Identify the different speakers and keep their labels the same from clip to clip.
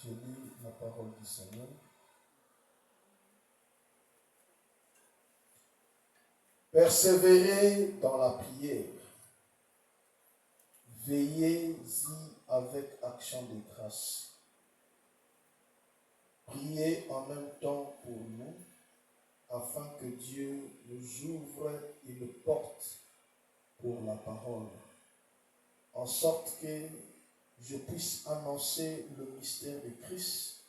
Speaker 1: Je lis la parole du Seigneur. Persévérez dans la prière. Veillez-y avec action de grâce. Priez en même temps pour nous, afin que Dieu nous ouvre une porte pour la parole, en sorte que je puisse annoncer le mystère de Christ,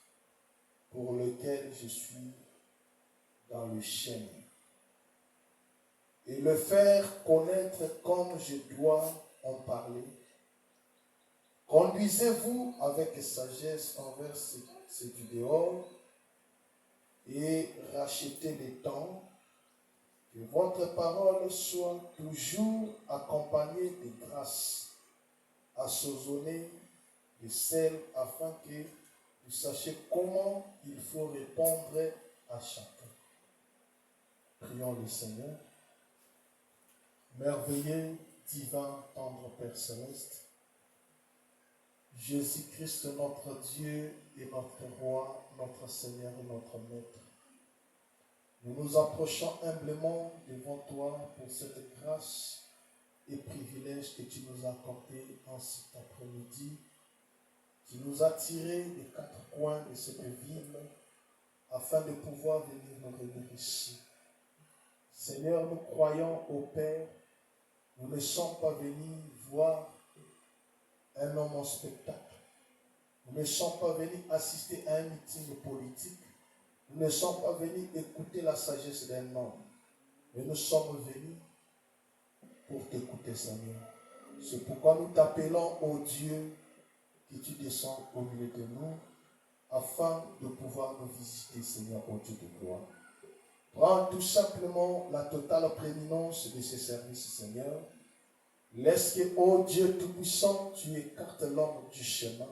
Speaker 1: pour lequel je suis dans le chêne, et le faire connaître comme je dois en parler. Conduisez-vous avec sagesse envers ceux du dehors et rachetez les temps, que votre parole soit toujours accompagnée de grâce, assaisonnée de sel, afin que vous sachiez comment il faut répondre à chacun. Prions le Seigneur. Merveilleux, divin, tendre Père Céleste, Jésus-Christ, notre Dieu et notre Roi, notre Seigneur et notre Maître, nous nous approchons humblement devant toi pour cette grâce et privilège que tu nous as accordé en cet après-midi, qui nous a tirés des quatre coins de cette ville afin de pouvoir venir nous réunir ici. Seigneur, nous croyons au Père. Nous ne sommes pas venus voir un homme en spectacle. Nous ne sommes pas venus assister à un meeting politique. Nous ne sommes pas venus écouter la sagesse d'un homme. Mais nous sommes venus pour t'écouter, Seigneur. C'est pourquoi nous t'appelons, ô Dieu, que tu descends au milieu de nous, afin de pouvoir nous visiter, Seigneur, ô Dieu de gloire. Prends tout simplement la totale prééminence de ces services, Seigneur. Laisse que, ô Dieu Tout-Puissant, tu écartes l'homme du chemin,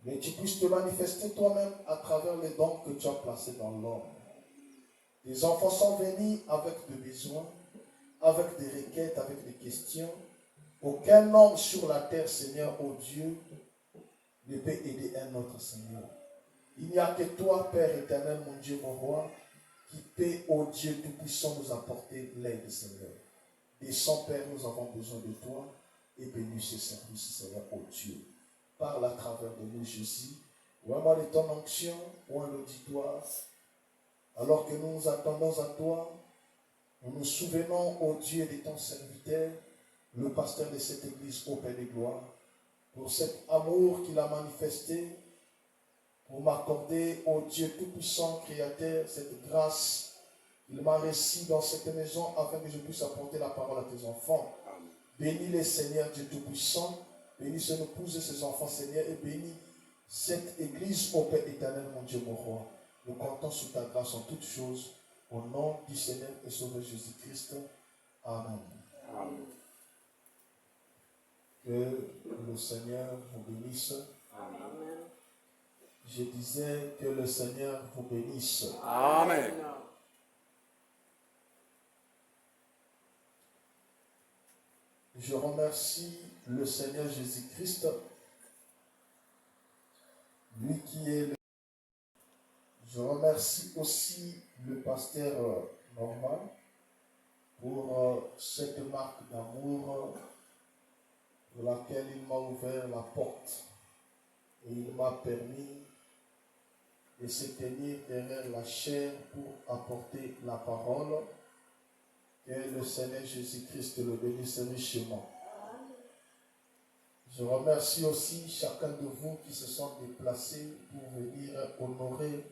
Speaker 1: mais tu puisses te manifester toi-même à travers les dons que tu as placés dans l'homme. Les enfants sont venus avec des besoins, avec des requêtes, avec des questions. Aucun homme sur la terre, Seigneur, ô Dieu, ne peut aider un autre, Seigneur. Il n'y a que toi, Père éternel, mon Dieu, mon roi, qui peut, ô Dieu Tout-Puissant, nous apporter l'aide, Seigneur. Descends, Père, nous avons besoin de toi, et bénis ce service, Seigneur, ô Dieu. Parle à travers de nous, Jésus, vraiment de ton onction, ou un auditoire, alors que nous nous attendons à toi. Nous nous souvenons, ô Dieu, de ton serviteur, le pasteur de cette église, ô Père de gloire, pour cet amour qu'il a manifesté, pour m'accorder, ô Dieu Tout-Puissant, Créateur, cette grâce qu'il m'a reçue dans cette maison, afin que je puisse apporter la parole à tes enfants. Bénis les Seigneur Dieu Tout-Puissant, bénis son épouse et ses enfants, Seigneur, et bénis cette église, ô Père éternel, mon Dieu, mon roi. Nous comptons sur ta grâce en toutes choses, au nom du Seigneur et Sauveur Jésus-Christ. Amen. Amen. Que le Seigneur vous bénisse. Amen. Je disais que le Seigneur vous bénisse.
Speaker 2: Amen.
Speaker 1: Je remercie le Seigneur Jésus-Christ, lui qui est le... Je remercie aussi le pasteur Norman pour cette marque d'amour pour laquelle il m'a ouvert la porte et il m'a permis de se tenir derrière la chair pour apporter la parole. Que le Seigneur Jésus-Christ le bénisse richement. Je remercie aussi chacun de vous qui se sont déplacés pour venir honorer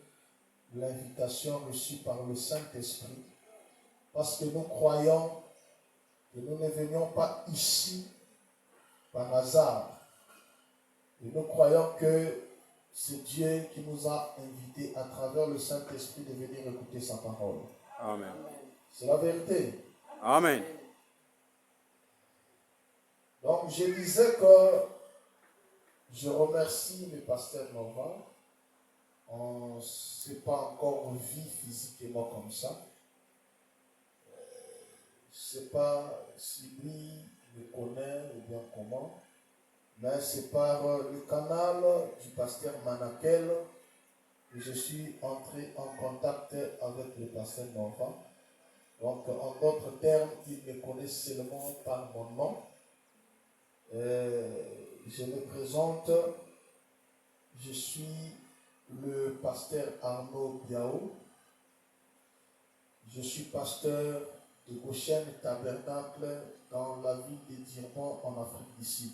Speaker 1: l'invitation reçue par le Saint-Esprit, parce que nous croyons que nous ne venions pas ici par hasard. Et nous croyons que c'est Dieu qui nous a invités à travers le Saint-Esprit de venir écouter sa parole.
Speaker 2: Amen.
Speaker 1: C'est la vérité.
Speaker 2: Amen.
Speaker 1: Donc je disais que je remercie le pasteur Nova. On ne s'est pas encore vu physiquement comme ça. Je ne sais pas si lui me connaît ou bien comment, mais c'est par le canal du pasteur Manakel que je suis entré en contact avec le pasteur Nova. Donc, en d'autres termes, il me connaît seulement par mon nom. Je me présente, je suis le pasteur Arnaud Biao. Je suis pasteur de Goshen Tabernacle dans la ville de Durban en Afrique du Sud.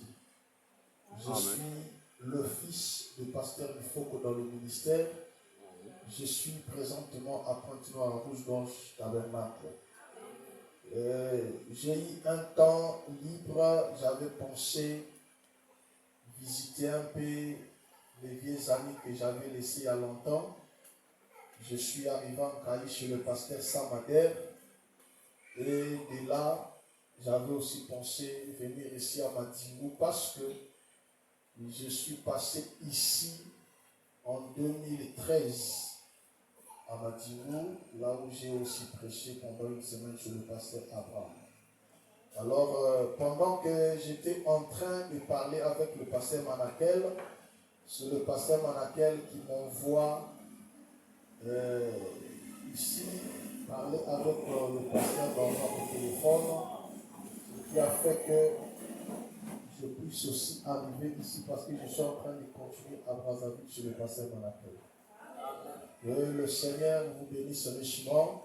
Speaker 1: Je suis le fils du pasteur Ifoko dans le ministère. Je suis présentement à Pointe-Noire Rouge-Gorge Tabernacle. J'ai eu un temps libre, j'avais pensé visiter un peu les vieux amis que j'avais laissés il y a longtemps. Je suis arrivé en Cali chez le pasteur Samader et de là, j'avais aussi pensé venir ici à Madimou parce que je suis passé ici en 2013 à Madimou, là où j'ai aussi prêché pendant une semaine chez le pasteur Abraham. Alors, pendant que j'étais en train de parler avec le pasteur Manakel, c'est le pasteur Manakel qui m'envoie ici parler avec le pasteur dans mon téléphone, ce qui a fait que je puisse aussi arriver ici parce que je suis en train de continuer à Brazzaville chez le pasteur Manakel. Que le Seigneur vous bénisse richement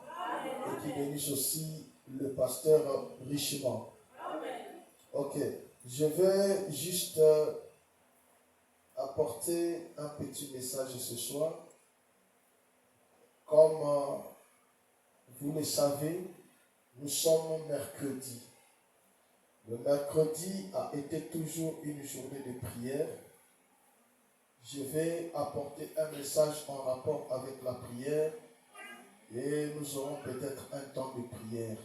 Speaker 1: et qu'il bénisse aussi le pasteur richement. Ok, je vais juste apporter un petit message ce soir. Comme vous le savez, nous sommes mercredi. Le mercredi a été toujours une journée de prière. Je vais apporter un message en rapport avec la prière et nous aurons peut-être un temps de prière.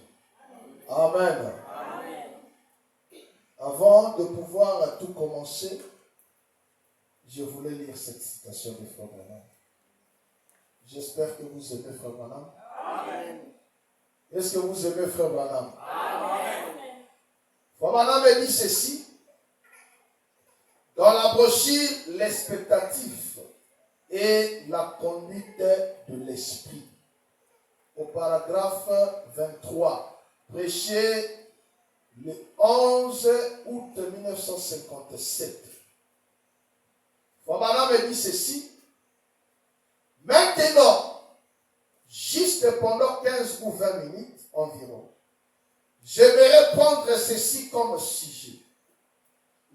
Speaker 1: Amen. Amen. Avant de pouvoir tout commencer, je voulais lire cette citation de Frère Branham. J'espère que vous aimez Frère Branham. Amen. Est-ce que vous aimez Frère Branham? Amen. Frère Branham dit ceci. Dans la brochure, l'expectatif et la conduite de l'esprit. Au paragraphe 23, prêché le 11 août 1957. Frère Branham dit ceci. Maintenant, juste pendant 15 ou 20 minutes environ, j'aimerais prendre ceci comme sujet.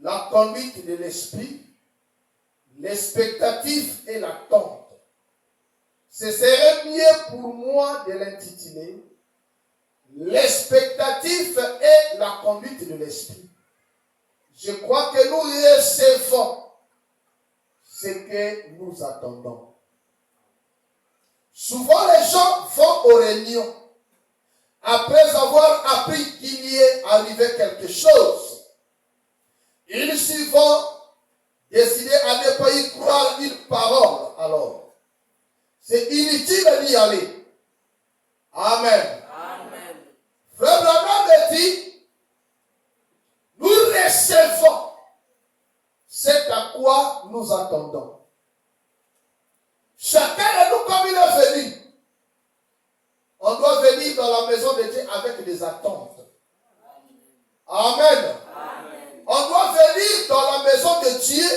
Speaker 1: La conduite de l'esprit, l'expectative et l'attente. Ce serait mieux pour moi de l'intituler l'expectative et la conduite de l'esprit. Je crois que nous recevons ce que nous attendons. Souvent, les gens vont aux réunions après avoir appris qu'il y est arrivé quelque chose. Ils s'y vont décider à ne pas y croire une parole. Alors, c'est inutile d'y aller. Amen. Amen. Frère Branham dit, nous recevons ce à quoi nous attendons. Chacun de nous, comme il est venu, on doit venir dans la maison de Dieu avec des attentes. Amen. Amen. On doit venir dans la maison de Dieu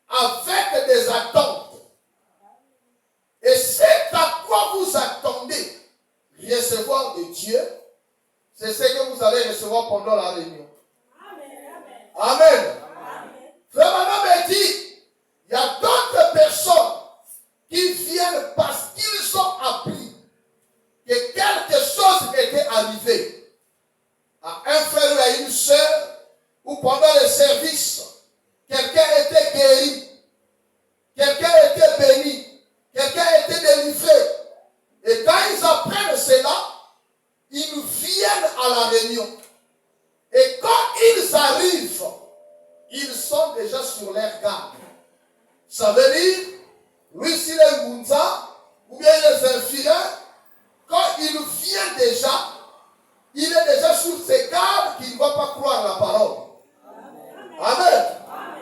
Speaker 1: avec des attentes. Et c'est à quoi vous attendez recevoir de Dieu, c'est ce que vous allez recevoir pendant la réunion. Amen. Amen. Frère Branham dit, il y a d'autres personnes qui viennent parce qu'ils ont appris que quelque chose était arrivé à un frère ou à une sœur, ou pendant le service, quelqu'un était guéri, quelqu'un était béni, quelqu'un était délivré. Et quand ils apprennent cela, ils viennent à la réunion. Et quand ils arrivent, ils sont déjà sur leur garde. Ça veut dire, lui, s'il est Gunza, ou bien il est infirmière, quand il vient déjà, il est déjà sur ses gardes qu'il ne va pas croire la parole. Amen. Amen.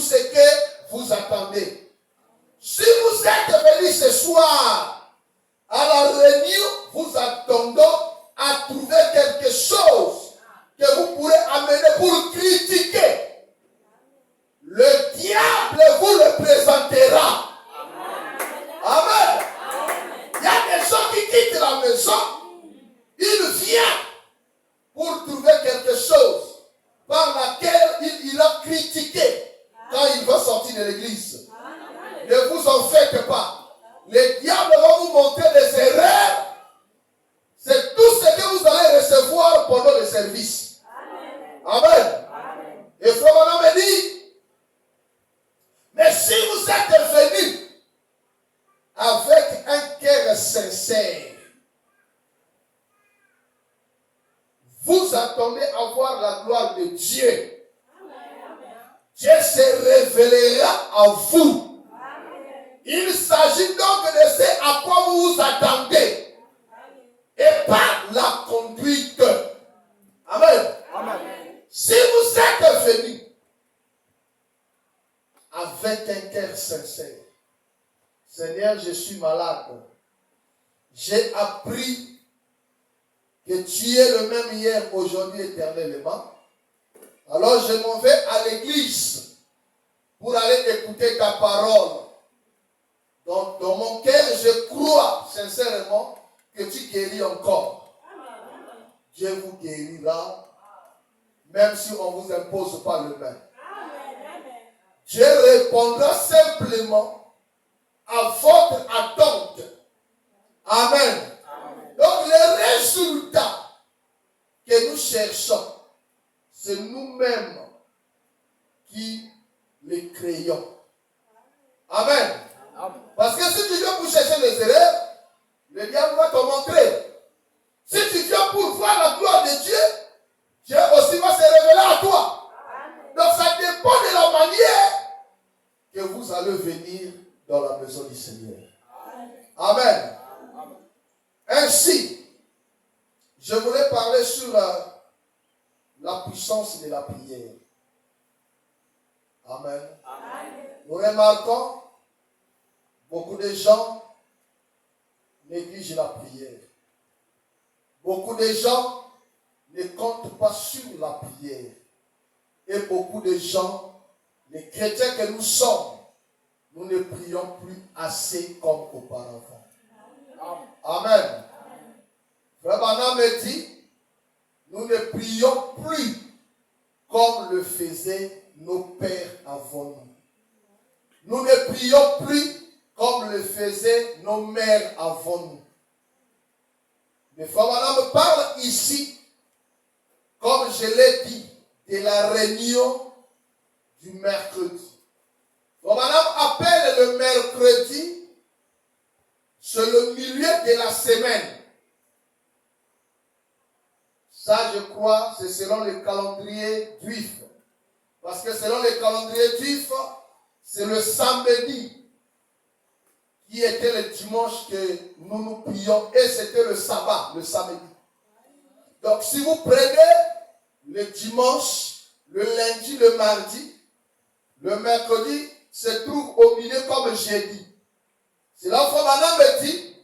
Speaker 1: ce que vous attendez. Si vous êtes venus ce soir à la réunion, vous attendez à trouver quelque chose que vous pourrez amener pour critiquer. Le diable vous le présentera. Amen. Il y a des gens qui quittent la maison. Il vient pour trouver quelque chose par laquelle il a critiqué quand il va sortir de l'église. Ne vous en faites pas. Le diable va vous montrer des erreurs. C'est tout ce que vous allez recevoir pendant le service. Amen. Et Frère Branham me dit, mais si vous êtes venus avec un cœur sincère, vous attendez à voir la gloire de Dieu. Dieu se révélera à vous. Il s'agit donc de ce à quoi vous vous attendez. Et par la conduite. Amen. Amen. Si vous êtes venus avec un cœur sincère, Seigneur, je suis malade. J'ai appris que tu es le même hier, aujourd'hui, éternellement. Alors je m'en vais à l'église pour aller écouter ta parole. Donc dans mon cœur, je crois sincèrement que tu guéris encore. Dieu vous guérira, même si on ne vous impose pas le même. Dieu répondra simplement à votre attente. Amen. Donc les résultats que nous cherchons, c'est nous-mêmes qui les créons. Amen. Parce que si tu viens pour chercher les erreurs, le diable va te montrer. Si tu viens pour voir la gloire de Dieu, Dieu aussi va se révéler à toi. Donc ça dépend de la manière que vous allez venir dans la maison du Seigneur. Amen. Ainsi, je voulais parler sur la puissance de la prière. Amen. Nous remarquons, beaucoup de gens négligent la prière. Beaucoup de gens ne comptent pas sur la prière. Et beaucoup de gens, les chrétiens que nous sommes, nous ne prions plus assez comme auparavant. Amen. Frère Branham me dit, nous ne prions plus comme le faisaient nos pères avant nous. Nous ne prions plus comme le faisaient nos mères avant nous. Le Frère Branham parle ici, comme je l'ai dit, de la réunion du mercredi. Frère Branham appelle le mercredi, c'est le milieu de la semaine. Ça, je crois, c'est selon le calendrier juif. Parce que selon le calendrier juif, c'est le samedi qui était le dimanche que nous prions. Et c'était le sabbat, le samedi. Donc, si vous prenez le dimanche, le lundi, le mardi, le mercredi se trouve au milieu comme jeudi. C'est là où Frère Branham me dit,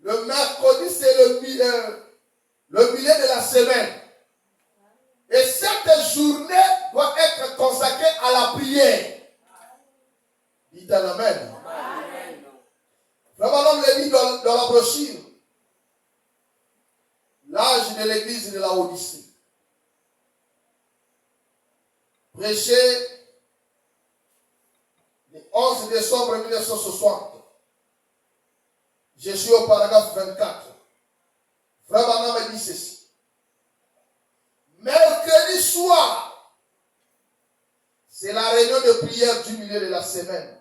Speaker 1: le mercredi, c'est le milieu de la semaine. Et cette journée doit être consacrée à la prière. Dites un amen. Frère Branham le dit dans la brochure. L'âge de l'église de la Odyssée. Prêché le 11 décembre 1960. Je suis au paragraphe 24. Frère Branham me dit ceci. Mercredi soir, c'est la réunion de prière du milieu de la semaine.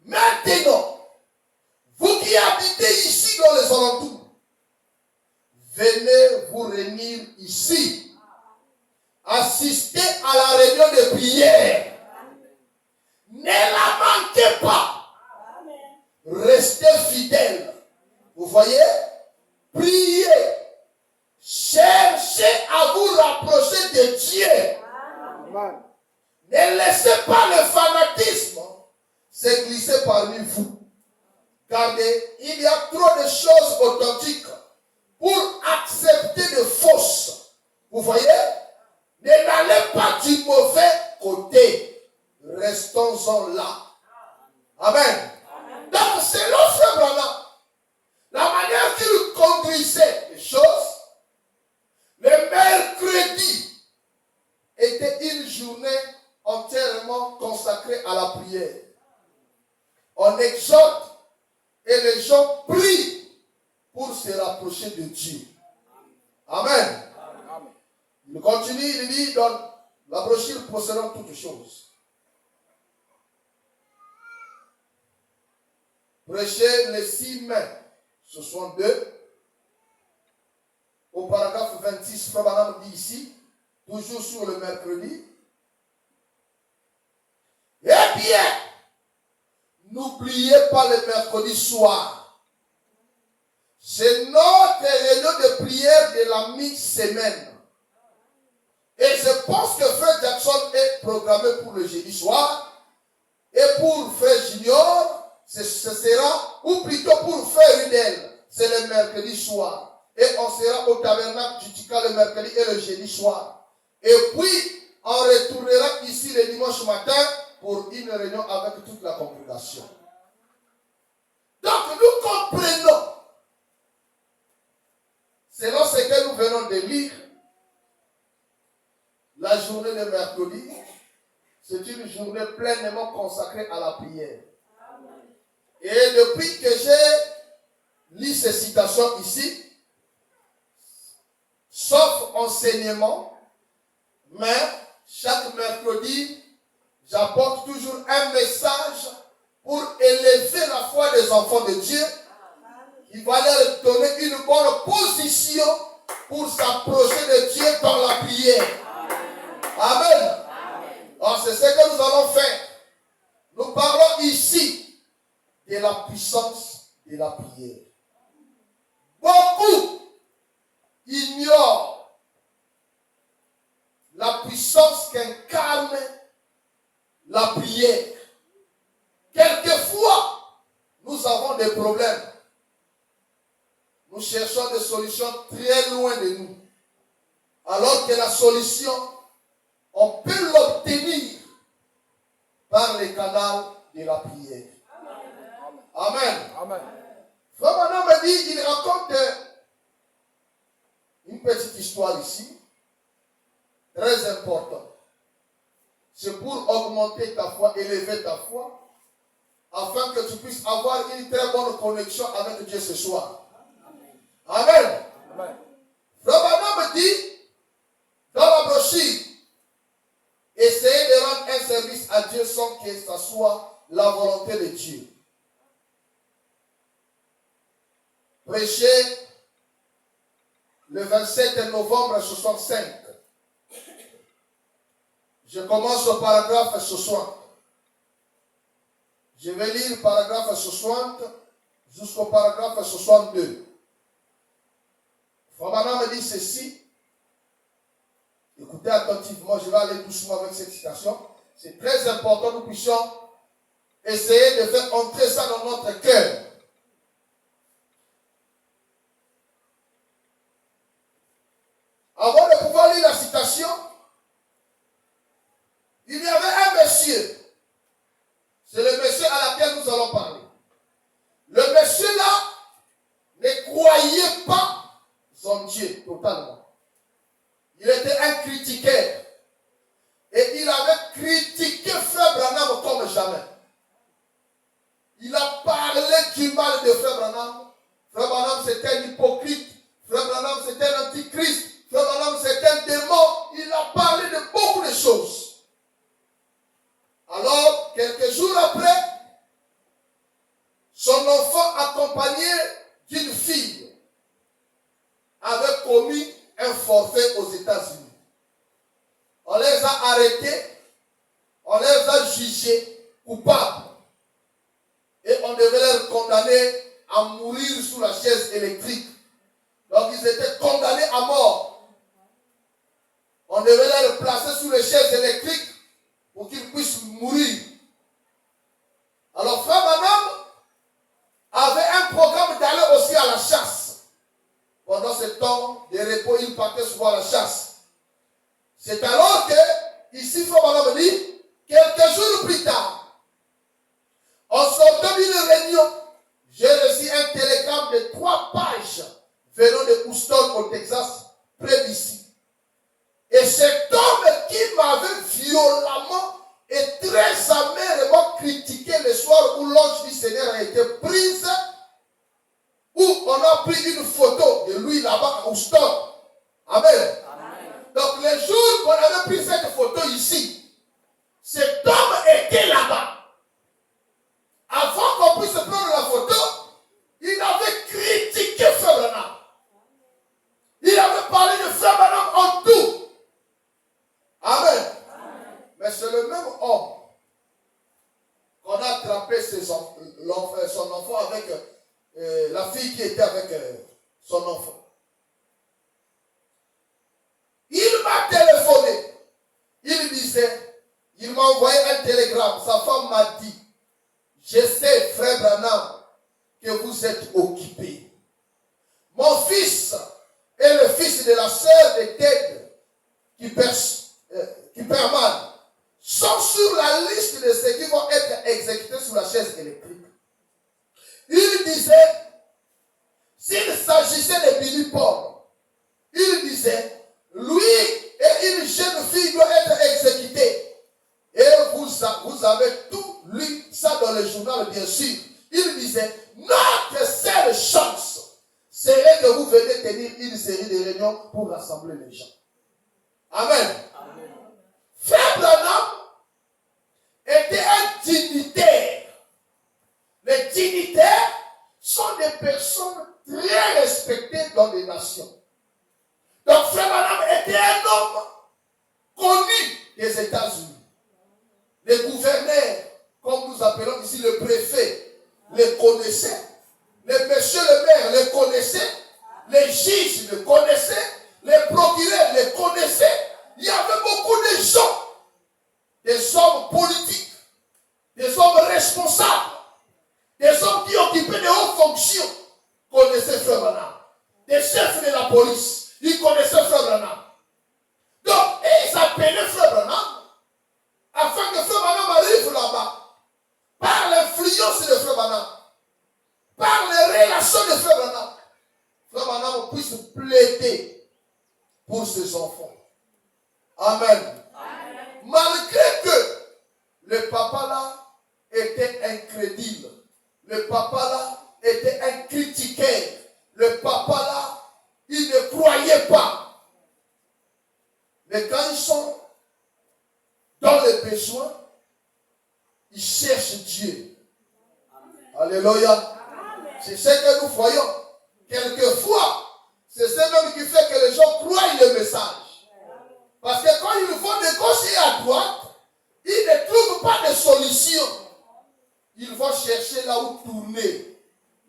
Speaker 1: Maintenant, vous qui habitez ici dans les alentours, venez vous réunir ici. Assistez à la réunion de prière. Ne la manquez pas. Restez fidèles. Vous voyez? Priez. Cherchez à vous rapprocher de Dieu. Ne laissez pas le fanatisme se glisser parmi vous. Car il y a trop de choses authentiques pour accepter de fausses. Vous voyez? Ne n'allez pas du mauvais côté. Restons-en là. Amen. Donc, selon Frère Branham, la manière qu'il conduisait les choses, le mercredi était une journée entièrement consacrée à la prière. On exhorte et les gens prient pour se rapprocher de Dieu. Amen. Il continue, il dit dans la brochure possédant toutes choses. Prêchez les 6 mai 62. Au paragraphe 26, Frère Branham dit ici, toujours sur le mercredi. Eh bien, n'oubliez pas le mercredi soir. C'est notre réunion de prière de la mi-semaine. Et je pense que Frère Jackson est programmé pour le jeudi soir. Et pour Frère Junior, ce sera, ou plutôt pour Frère Ridel, c'est le mercredi soir. Et on sera au tabernacle du Tika le mercredi et le jeudi soir. Et puis, on retournera ici le dimanche matin pour une réunion avec toute la congrégation. Donc, nous comprenons, selon ce que nous venons de lire, la journée de mercredi, c'est une journée pleinement consacrée à la prière. Et depuis que j'ai lu ces citations ici, sauf enseignement, mais chaque mercredi, j'apporte toujours un message pour élever la foi des enfants de Dieu, qui va leur donner une bonne position pour s'approcher de Dieu par la prière. Amen. Alors c'est ce que nous allons faire. Nous parlons ici de la puissance de la prière. Beaucoup ignorent la puissance qu'incarne la prière. Quelquefois, nous avons des problèmes. Nous cherchons des solutions très loin de nous. Alors que la solution, on peut l'obtenir par les canaux de la prière. Amen. Amen. Frère Branham me dit, il raconte une petite histoire ici, très importante. C'est pour augmenter ta foi, élever ta foi, afin que tu puisses avoir une très bonne connexion avec Dieu ce soir. Amen. Amen. Frère Branham me dit, dans la brochure, essayez de rendre un service à Dieu sans que ce soit la volonté de Dieu. Prêchez le 27 novembre 65. Je commence au paragraphe 60. Je vais lire le paragraphe 60 jusqu'au paragraphe 62. Frère Branham me dit ceci. Écoutez attentivement, je vais aller doucement avec cette citation. C'est très important que nous puissions essayer de faire entrer ça dans notre cœur. Avant de pouvoir lire la citation, il y avait un monsieur. C'est le monsieur à laquelle nous allons parler. Le monsieur là ne croyait pas en Dieu totalement. Il était un critiqueur. Et il avait critiqué Frère Branham comme jamais. Il a parlé du mal de Frère Branham. Frère Branham c'était un hypocrite. Frère Branham c'était un antichrist. Frère Branham c'était un démon. Il a parlé de beaucoup de choses. Alors, quelques jours après, son enfant accompagné d'une fille avait commis un forfait aux États-Unis. On les a arrêtés, on les a jugés coupables. Et on devait les condamner à mourir sous la chaise électrique. Donc ils étaient condamnés à mort. On devait les placer sous les chaises électriques pour qu'il puisse mourir. Alors frère Branham avait un programme d'aller aussi à la chasse. Pendant ce temps de repos, il partait souvent à la chasse. C'est alors que, ici, frère Branham dit, quelques jours plus tard, en sortant d'une réunion, j'ai reçu un télégramme de 3 pages venant de Houston au Texas, près d'ici. Et cet homme qui m'avait violemment et très amèrement critiqué le soir où l'ange du Seigneur a été prise, où on a pris une photo de lui là-bas à Houston. Amen. Amen. Donc le jour qu'on avait pris cette photo ici, cet homme était là-bas. Avant qu'on puisse prendre la photo, il avait critiqué Frère Branham. Il avait parlé de Frère Branham en tout. Amen. Amen. Mais c'est le même homme qu'on a attrapé son enfant avec la fille qui était avec son enfant. Il m'a téléphoné. Il disait, il m'a envoyé un télégramme. Sa femme m'a dit, je sais, Frère Branham, que vous êtes occupé. Mon fils est le fils de la sœur de Ted qui permanent sont sur la liste de ceux qui vont être exécutés sur la chaise électrique. Il disait, s'il s'agissait de Billy Paul, il disait, lui et une jeune fille doivent être exécutés. Et vous avez tout lu ça dans le journal, bien sûr. Il disait, notre seule chance serait que vous venez tenir une série de réunions pour rassembler les gens. Amen. Amen. Frère Branham était un dignitaire. Les dignitaires sont des personnes très respectées dans les nations. Donc Frère Branham était un homme connu des États-Unis. Les gouverneurs, comme nous appelons ici le préfet, les connaissaient. Les messieurs le maire les connaissaient. Les juges les connaissaient. Les procureurs les connaissaient. Il y avait beaucoup de gens, des hommes politiques, des hommes responsables, des hommes qui occupaient de hautes fonctions, connaissaient Frère Branham. Des chefs de la police, ils connaissaient Frère Branham. Donc, ils appelaient Frère Branham afin que Frère Branham arrive là-bas, par l'influence de Frère Branham, par les relations de Frère Branham, Frère Branham puisse plaider pour ses enfants. Amen. Amen. Malgré que le papa là était incrédule, le papa là était un critiqueur, le papa là, il ne croyait pas. Mais quand ils sont dans les besoins, ils cherchent Dieu. Amen. Alléluia. C'est ce que nous voyons. Quelquefois, c'est ce même qui fait que les gens croient le message. Parce que quand ils vont de gauche et à droite, ils ne trouvent pas de solution. Ils vont chercher là où tourner,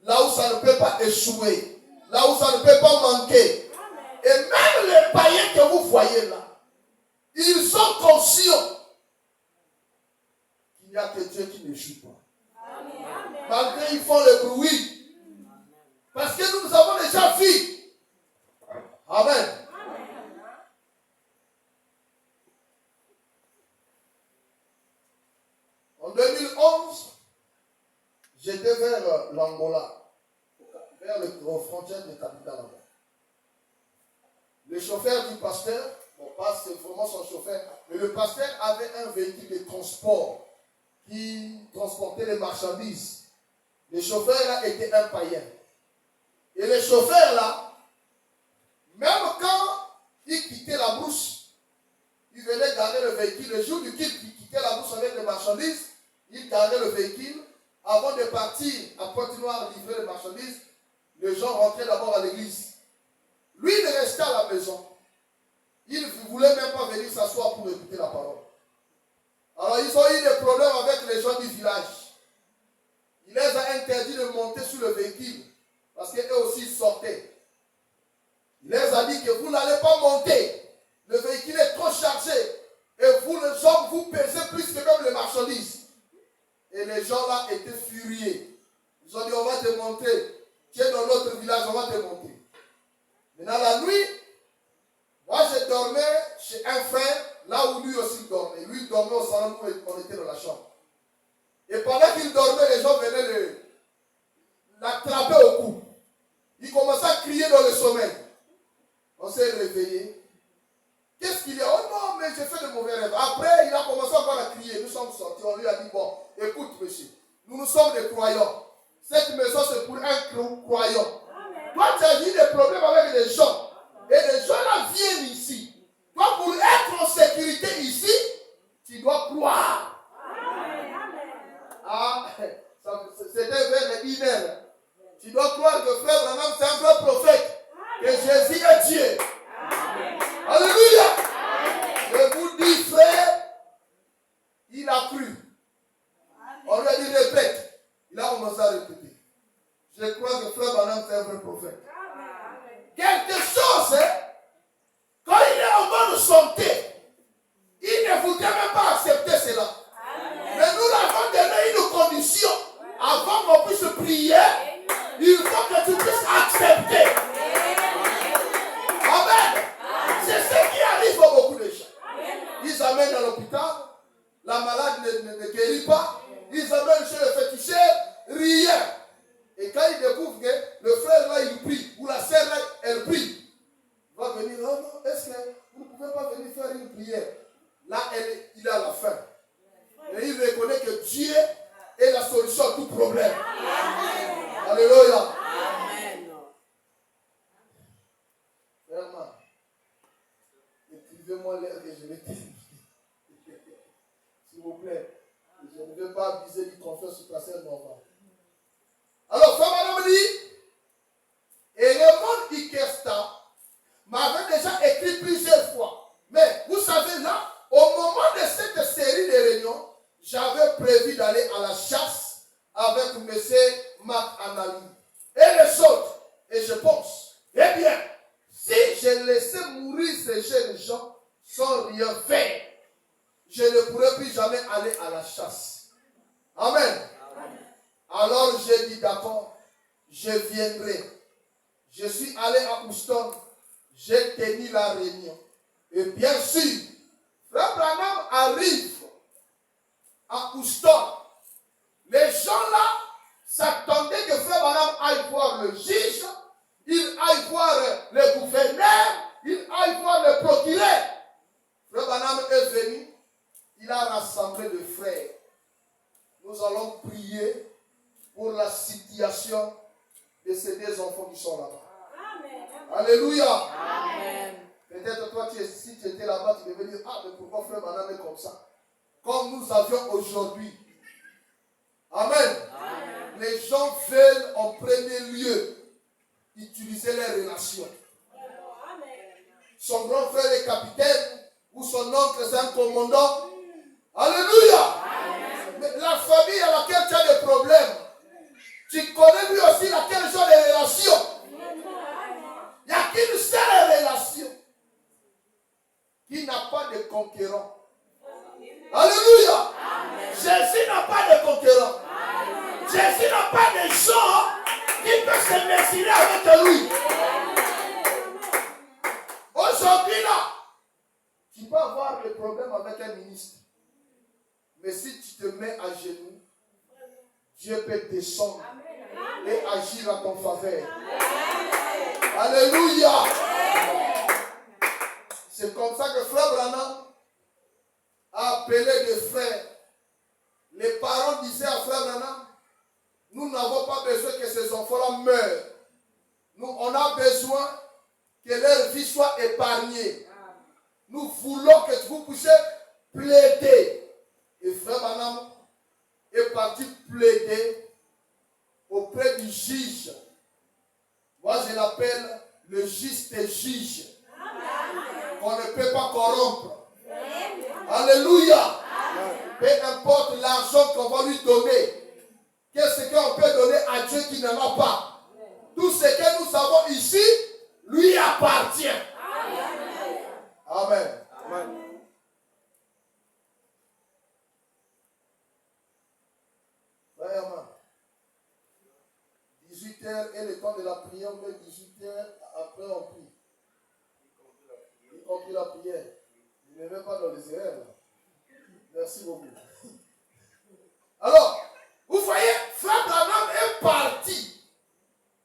Speaker 1: là où ça ne peut pas échouer, là où ça ne peut pas manquer. Et même les païens que vous voyez là, ils sont conscients qu'il n'y a que Dieu qui n'échoue pas. Malgré qu'ils font le bruit. Parce que nous avons déjà vu. Amen. En 2011, j'étais vers l'Angola, vers les frontières de capitale. Le chauffeur du pasteur, bon, pas c'est vraiment son chauffeur, mais le pasteur avait un véhicule de transport qui transportait les marchandises. Le chauffeur là était un païen. Et le chauffeur là, même quand il quittait la brousse, il venait garer le véhicule. Le jour du qu'il quittait la brousse avec les marchandises, il garait le véhicule. Avant de partir à Pointe-Noire livrer les marchandises, les gens rentraient d'abord à l'église. Lui, il restait à la maison. Il ne voulait même pas venir s'asseoir pour écouter la parole. Alors, ils ont eu des problèmes avec les gens du village. Il les a interdit de monter sur le véhicule parce qu'eux aussi sortaient. Il les a dit que vous n'allez pas monter. Le véhicule est trop chargé. Et vous, les hommes, vous pesez plus gens là étaient furieux. Ils ont dit, on va te monter. Tu es dans l'autre village, on va te monter. Maintenant, la nuit, moi je dormais chez un frère, là où lui aussi dormait. Lui il dormait au salon où on était dans la chambre. Et pendant qu'il dormait, les gens venaient l'attraper au cou. Il commençait à crier dans le sommeil. On s'est réveillé. Qu'est-ce qu'il y a? Oh non, mais j'ai fait de mauvais rêves. Après, il a commencé encore à crier. Nous sommes sortis. On lui a dit, bon, écoute, monsieur, nous sommes des croyants. Cette maison, c'est pour un croyant. Toi, tu as eu des problèmes avec les gens. Et les gens là viennent ici. Toi, pour être en sécurité ici, tu dois croire. Ah, c'était vers les 1h. Tu dois croire que frère Branham, c'est un vrai prophète. Que Jésus est Dieu. Alléluia. Je vous dis, frère, il a cru. On lui a dit répète. Il a commencé à répéter. Je crois que frère Branham, c'est un vrai prophète. Quelque chose, hein, quand il est en bonne santé, il ne voudrait même pas accepter cela. Mais nous l'avons donné une condition. Avant qu'on puisse prier, il faut que tu puisses accepter. Amen. C'est ce qui arrive à beaucoup de gens. Ils amènent à l'hôpital, la malade ne guérit pas. Ils amènent chez le féticheur, rien. Et quand ils découvrent que le frère là il prie, ou la sœur là elle prie, il va venir, oh non, est-ce que vous ne pouvez pas venir faire une prière? Là, il est à la fin. Et il reconnaît que Dieu est la solution à tout problème. Amen. Alléluia. Amen. Vraiment, écrivez-moi l'air que je vais terminer. S'il vous plaît. Je ne veux pas abuser du confiance sur passer normal. Alors, Frère Madame dit, et Raymond Ikesta m'avait déjà écrit plusieurs fois. Mais vous savez là, au moment de cette série de réunions, j'avais prévu d'aller à la chasse avec M. Marc Anali et les autres. Et je pense, eh bien, si je laissais mourir ces jeunes gens sans rien faire, je ne pourrais plus jamais aller à la chasse. Amen. Amen. Alors j'ai dit d'accord, je viendrai. Je suis allé à Houston, j'ai tenu la réunion. Et bien sûr, Frère Branham arrive à Houston. Les gens là s'attendaient que Frère Branham aille voir le juge, il aille voir le gouverneur, il aille voir le procureur. Frère Branham est venu, il a rassemblé les frères. Nous allons prier pour la situation de ces deux enfants qui sont là-bas. Amen. Alléluia. Amen. Peut-être toi, si tu étais là-bas, tu devais dire, ah, mais pourquoi Frère Branham est comme ça? Comme nous avions aujourd'hui. Amen. Amen. Les gens veulent en premier lieu utiliser les relations. Amen. Son grand frère est capitaine, ou son oncle c'est un commandant. Alléluia. Amen. Mais la famille à laquelle tu as des problèmes, tu connais lui aussi laquelle genre de relations. Il n'y a qu'une seule relation qui n'a pas de concurrent. Alléluia. Amen. Jésus n'a pas de concurrent. Amen. Jésus n'a pas de gens qui peuvent se mesurer avec lui. Aujourd'hui là, tu peux avoir des problèmes avec un ministre. Mais si tu te mets à genoux, Dieu peut descendre et agir en ton faveur. Amen. Alléluia. Amen. C'est comme ça que Frère Branham a appelé des frères. Les parents disaient à Frère Branham, nous n'avons pas besoin que ces enfants-là meurent. Nous, on a besoin que leur vie soit épargnée. Nous voulons que vous puissiez plaider. Et Frère Branham est parti plaider auprès du juge. Moi, je l'appelle le juste juge. Qu'on ne peut pas corrompre. Alléluia. Amen. Peu importe l'argent qu'on va lui donner. Qu'est-ce qu'on peut donner à Dieu qui n'en a pas? Tout ce que nous avons ici lui appartient. Amen. Amen. Amen. 18h et le temps de la prière, mais 18h, après on prie. Y compris la prière. Il ne met pas dans les erreurs. Merci beaucoup. Alors, vous voyez, Frère Branham est parti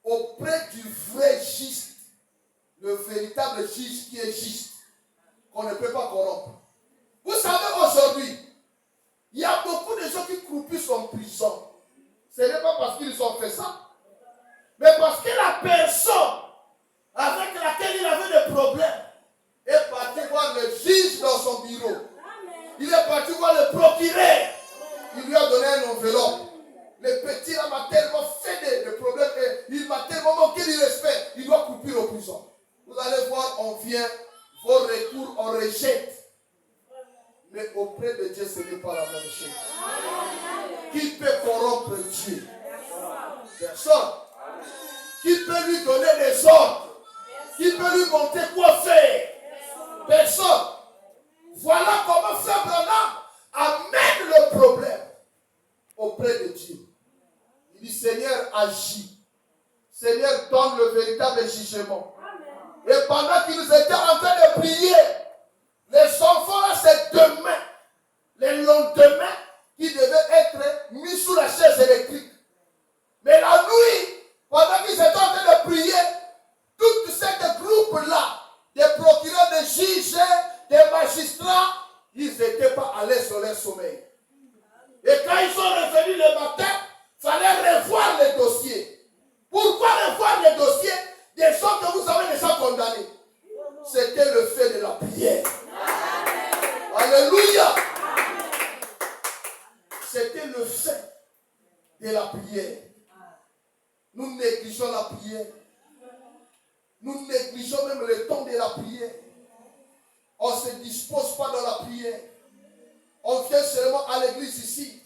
Speaker 1: auprès du vrai juste, le véritable juge qui est juste, qu'on ne peut pas corrompre. Vous savez, aujourd'hui, il y a beaucoup de gens qui croupissent en prison. Ce n'est pas parce qu'ils ont fait ça, mais parce que la personne avec laquelle il avait des problèmes est parti voir le juge dans son bureau. Il est parti voir le procureur. Il lui a donné un enveloppe. Le petit là m'a tellement fait des problèmes et il m'a tellement manqué de respect. Il doit croupir en prison. Vous allez voir, on vient, vos recours, on rejette. Mais auprès de Dieu, ce n'est pas la même chose. Qui peut corrompre Dieu? Personne. Qui peut lui donner des ordres? Qui peut lui montrer quoi faire? Personne. Voilà comment Frère Branham amène le problème auprès de Dieu. Il dit, Seigneur, agis. Seigneur, donne le véritable jugement. Et pendant qu'ils étaient en train de prier, les enfants là, c'est demain, le lendemain, qui devaient être mis sous la chaise électrique. Mais la nuit, pendant qu'ils étaient en train de prier, tout ce groupe-là, des procureurs, des juges, des magistrats, ils n'étaient pas allés sur leur sommeil. Et quand ils sont revenus le matin, il fallait revoir les dossiers. Pourquoi revoir les dossiers des gens que vous avez déjà condamnés? C'était le fait de la prière. Alléluia. C'était le fait de la prière. Nous négligeons la prière. Nous négligeons même le temps de la prière. On ne se dispose pas dans la prière. On vient seulement à l'église ici.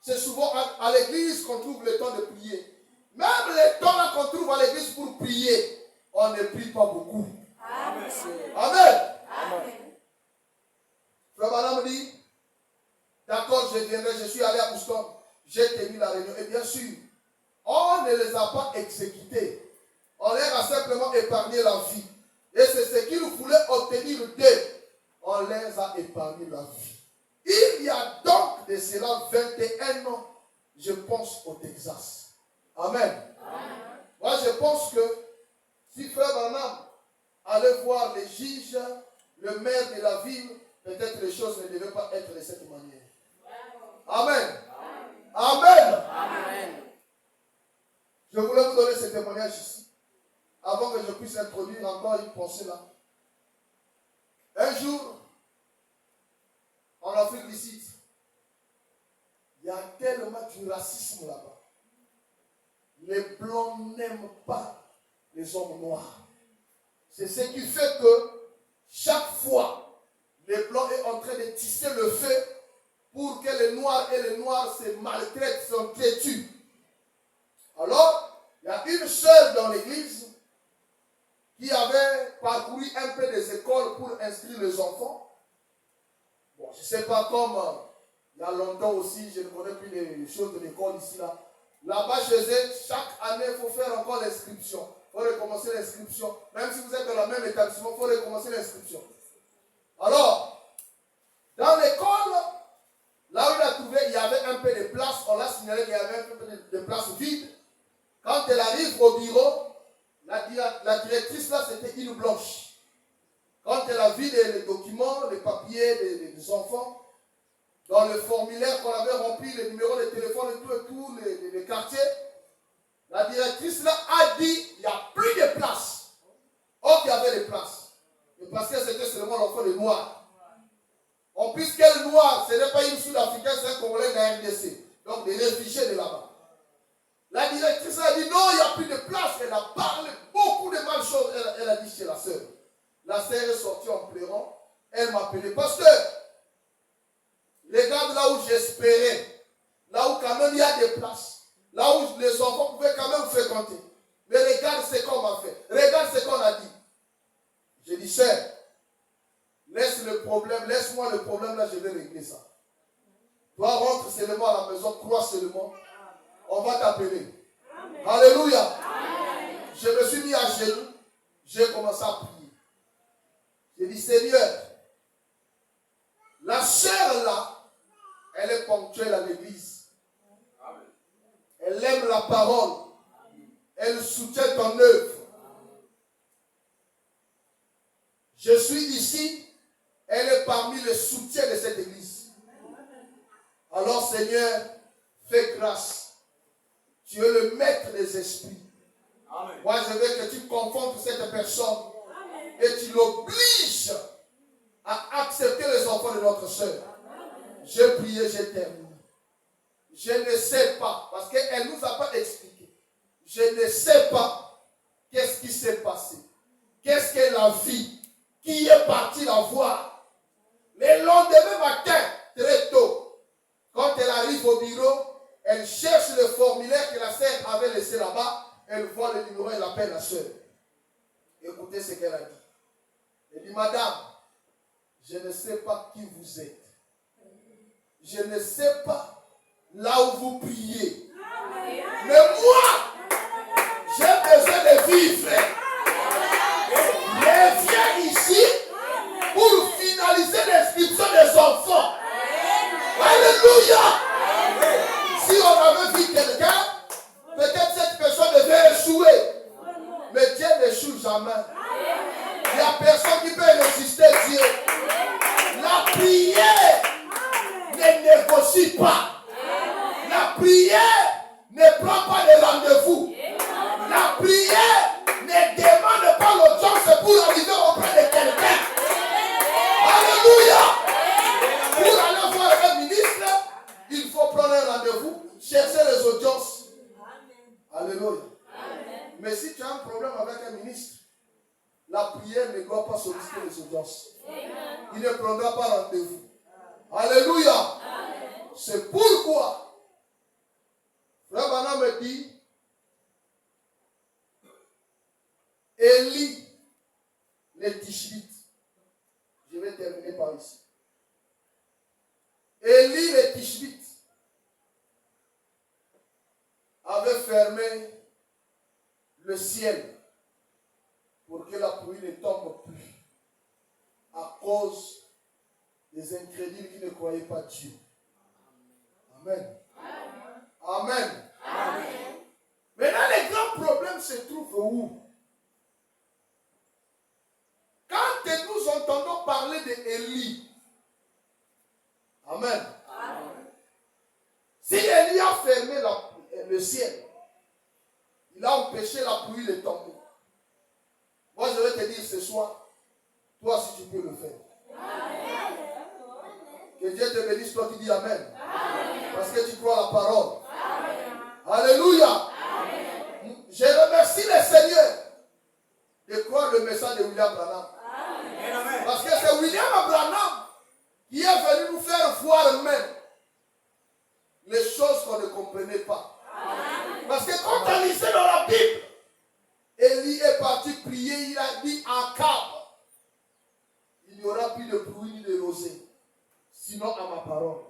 Speaker 1: C'est souvent à l'église qu'on trouve le temps de prier. Même le temps là qu'on trouve à l'église pour prier, on ne prie pas beaucoup. Amen. Amen. Amen. Frère Branham dit, d'accord, je viendrai, je suis allé à Houston, j'ai tenu la réunion. Et bien sûr, on ne les a pas exécutés. On leur a simplement épargné la vie. Et c'est ce qu'ils voulaient obtenir d'eux. On leur a épargné la vie. Il y a donc de cela 21 ans, je pense au Texas. Amen. Amen. Moi, je pense que si Frère Branham allait voir les juges, le maire de la ville, peut-être les choses ne devaient pas être de cette manière. Amen. Amen. Amen. Je voulais vous donner ce témoignage ici, avant que je puisse introduire encore une pensée là. Un jour, en Afrique du Sud, il y a tellement du racisme là-bas. Les blancs n'aiment pas les hommes noirs. C'est ce qui fait que chaque fois, les blancs sont en train de tisser le feu pour que les noirs et les noirs se maltraitent, s'entretuent. Alors, il y a une sœur dans l'église qui avait parcouru un peu des écoles pour inscrire les enfants. Bon, je ne sais pas comment, il y a longtemps aussi, je ne connais plus les choses de l'école ici, là. Là-bas, chez eux, chaque année, il faut faire encore l'inscription. Il faut recommencer l'inscription. Même si vous êtes dans le même établissement, il faut recommencer l'inscription. Alors, dans l'école, là où il a trouvé, il y avait un peu de place. On l'a signalé qu'il y avait un peu de place vide. Quand elle arrive au bureau, la directrice là, c'était une blanche. Quand elle a vu les documents, les papiers des enfants, dans le formulaire qu'on avait rempli, les numéros de téléphone et tout les quartiers, la directrice là a dit il n'y a plus de place. Or, il y avait des places. Mais parce que c'était seulement l'enfant des Noirs. En plus qu'elle noire, ce n'est pas une Sud-Africaine, c'est un Congolais de la RDC. Donc des réfugiés de là-bas. La directrice a dit non, il n'y a plus de place. Elle a parlé beaucoup de mal choses. Elle a dit chez la sœur. La sœur est sortie en pleurant. Elle m'a appelé pasteur. Regarde là où j'espérais. Là où quand même il y a des places. Là où les enfants pouvaient quand même fréquenter. Mais regarde ce qu'on m'a fait. Regarde ce qu'on a dit. J'ai dit, sœur, laisse-moi le problème là, je vais régler ça. Toi, rentre seulement à la maison, crois seulement. On va t'appeler. Alléluia. Je me suis mis à genoux. J'ai commencé à prier. J'ai dit, Seigneur, la sœur là, elle est ponctuelle à l'église. Elle aime la parole. Elle soutient ton œuvre. Je suis ici. Elle est parmi les soutiens de cette église. Alors Seigneur, fais grâce. Tu es le maître des esprits. Amen. Moi je veux que tu confrontes cette personne. Amen. Et tu l'obliges à accepter les enfants de notre sœur. J'ai prié, j'ai terminé. Je ne sais pas, parce qu'elle ne nous a pas expliqué. Je ne sais pas qu'est-ce qui s'est passé. Qu'est-ce qu'elle a vu. Qui est parti la voir. Le lendemain matin, très tôt, quand elle arrive au bureau, elle cherche le formulaire que la sœur avait laissé là-bas. Elle voit le numéro, elle appelle la sœur. Écoutez ce qu'elle a dit. Elle dit, Madame, je ne sais pas qui vous êtes. Je ne sais pas là où vous priez. Mais moi, j'ai besoin de vivre. Mais viens ici pour finaliser l'inscription des enfants. Alléluia. Si on avait vu quelqu'un, peut-être cette personne devait échouer. Mais Dieu n'échoue jamais. Il n'y a personne qui peut résister Dieu. La prière ne négocie pas. La prière ne prend pas de rendez-vous. La prière ne demande pas l'audience pour arriver auprès de quelqu'un. Alléluia. Pour aller voir un ministre, il faut prendre un rendez-vous, chercher les audiences. Alléluia. Mais si tu as un problème avec un ministre, la prière ne doit pas solliciter les audiences. Il ne prendra pas rendez-vous. Alléluia. C'est pourquoi Frère Branham me dit, Élie, les Tishbites. Je vais terminer par ici. Élie, les Tishbites, avait fermé le ciel pour que la pluie ne tombe plus à cause des incrédules qui ne croyaient pas Dieu. Amen. Amen. Amen. Maintenant, les grands problèmes se trouvent où? Quand nous entendons parler d'Élie, amen. Amen. Si Élie a fermé le ciel, il a empêché la pluie de tomber. Moi, je vais te dire ce soir, toi si tu peux le faire. Amen. Que Dieu te bénisse, toi qui dis Amen. Amen. Parce que tu crois la parole. Amen. Alléluia. Amen. Je remercie le Seigneur de croire le message de William Branham. Amen. Parce que c'est William Branham qui est venu nous faire voir même les choses qu'on ne comprenait pas. Amen. Parce que quand on lisait dans la Bible, Élie est parti prier, il a dit à Akab, il n'y aura plus de pluie ni de rosée, sinon à ma parole.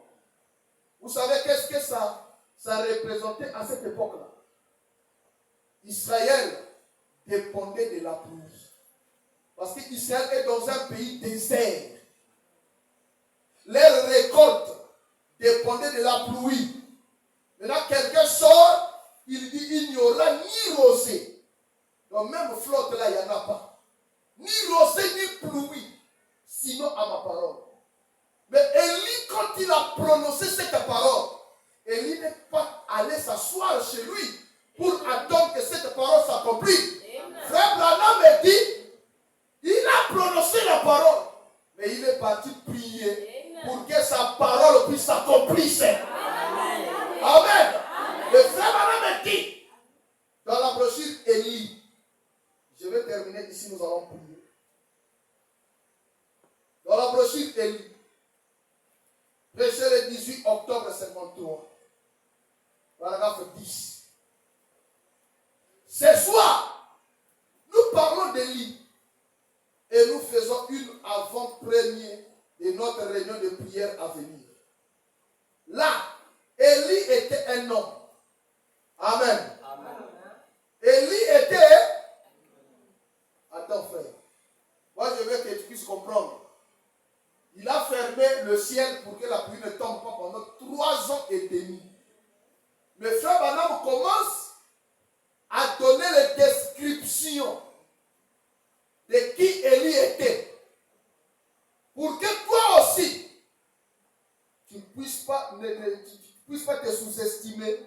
Speaker 1: Vous savez qu'est-ce que ça représentait à cette époque-là? Israël dépendait de la pluie. Parce qu'Israël est dans un pays désert. Les récoltes dépendaient de la pluie. Maintenant, quelqu'un sort, il dit il n'y aura ni rosée. Donc même flotte là, il n'y en a pas. Ni rosée, ni pluie. Sinon à ma parole. Mais Élie, quand il a prononcé cette parole, Élie n'est pas allé s'asseoir chez lui pour attendre que cette parole s'accomplisse. Frère Branham me dit, il a prononcé la parole, mais il est parti prier pour que sa parole puisse s'accomplir. Amen. Amen. Le frère Branham me dit, dans la brochure Élie, je vais terminer ici, nous allons prier. Dans la brochure Élie, prêché le 18 octobre 53, paragraphe 10. Ce soir, nous parlons d'Élie et nous faisons une avant-première de notre réunion de prière à venir. Là, Élie était un homme. Amen. Amen. Mais frère Branham commence à donner les descriptions de qui Élie était. Pour que toi aussi, tu ne puisses pas te sous-estimer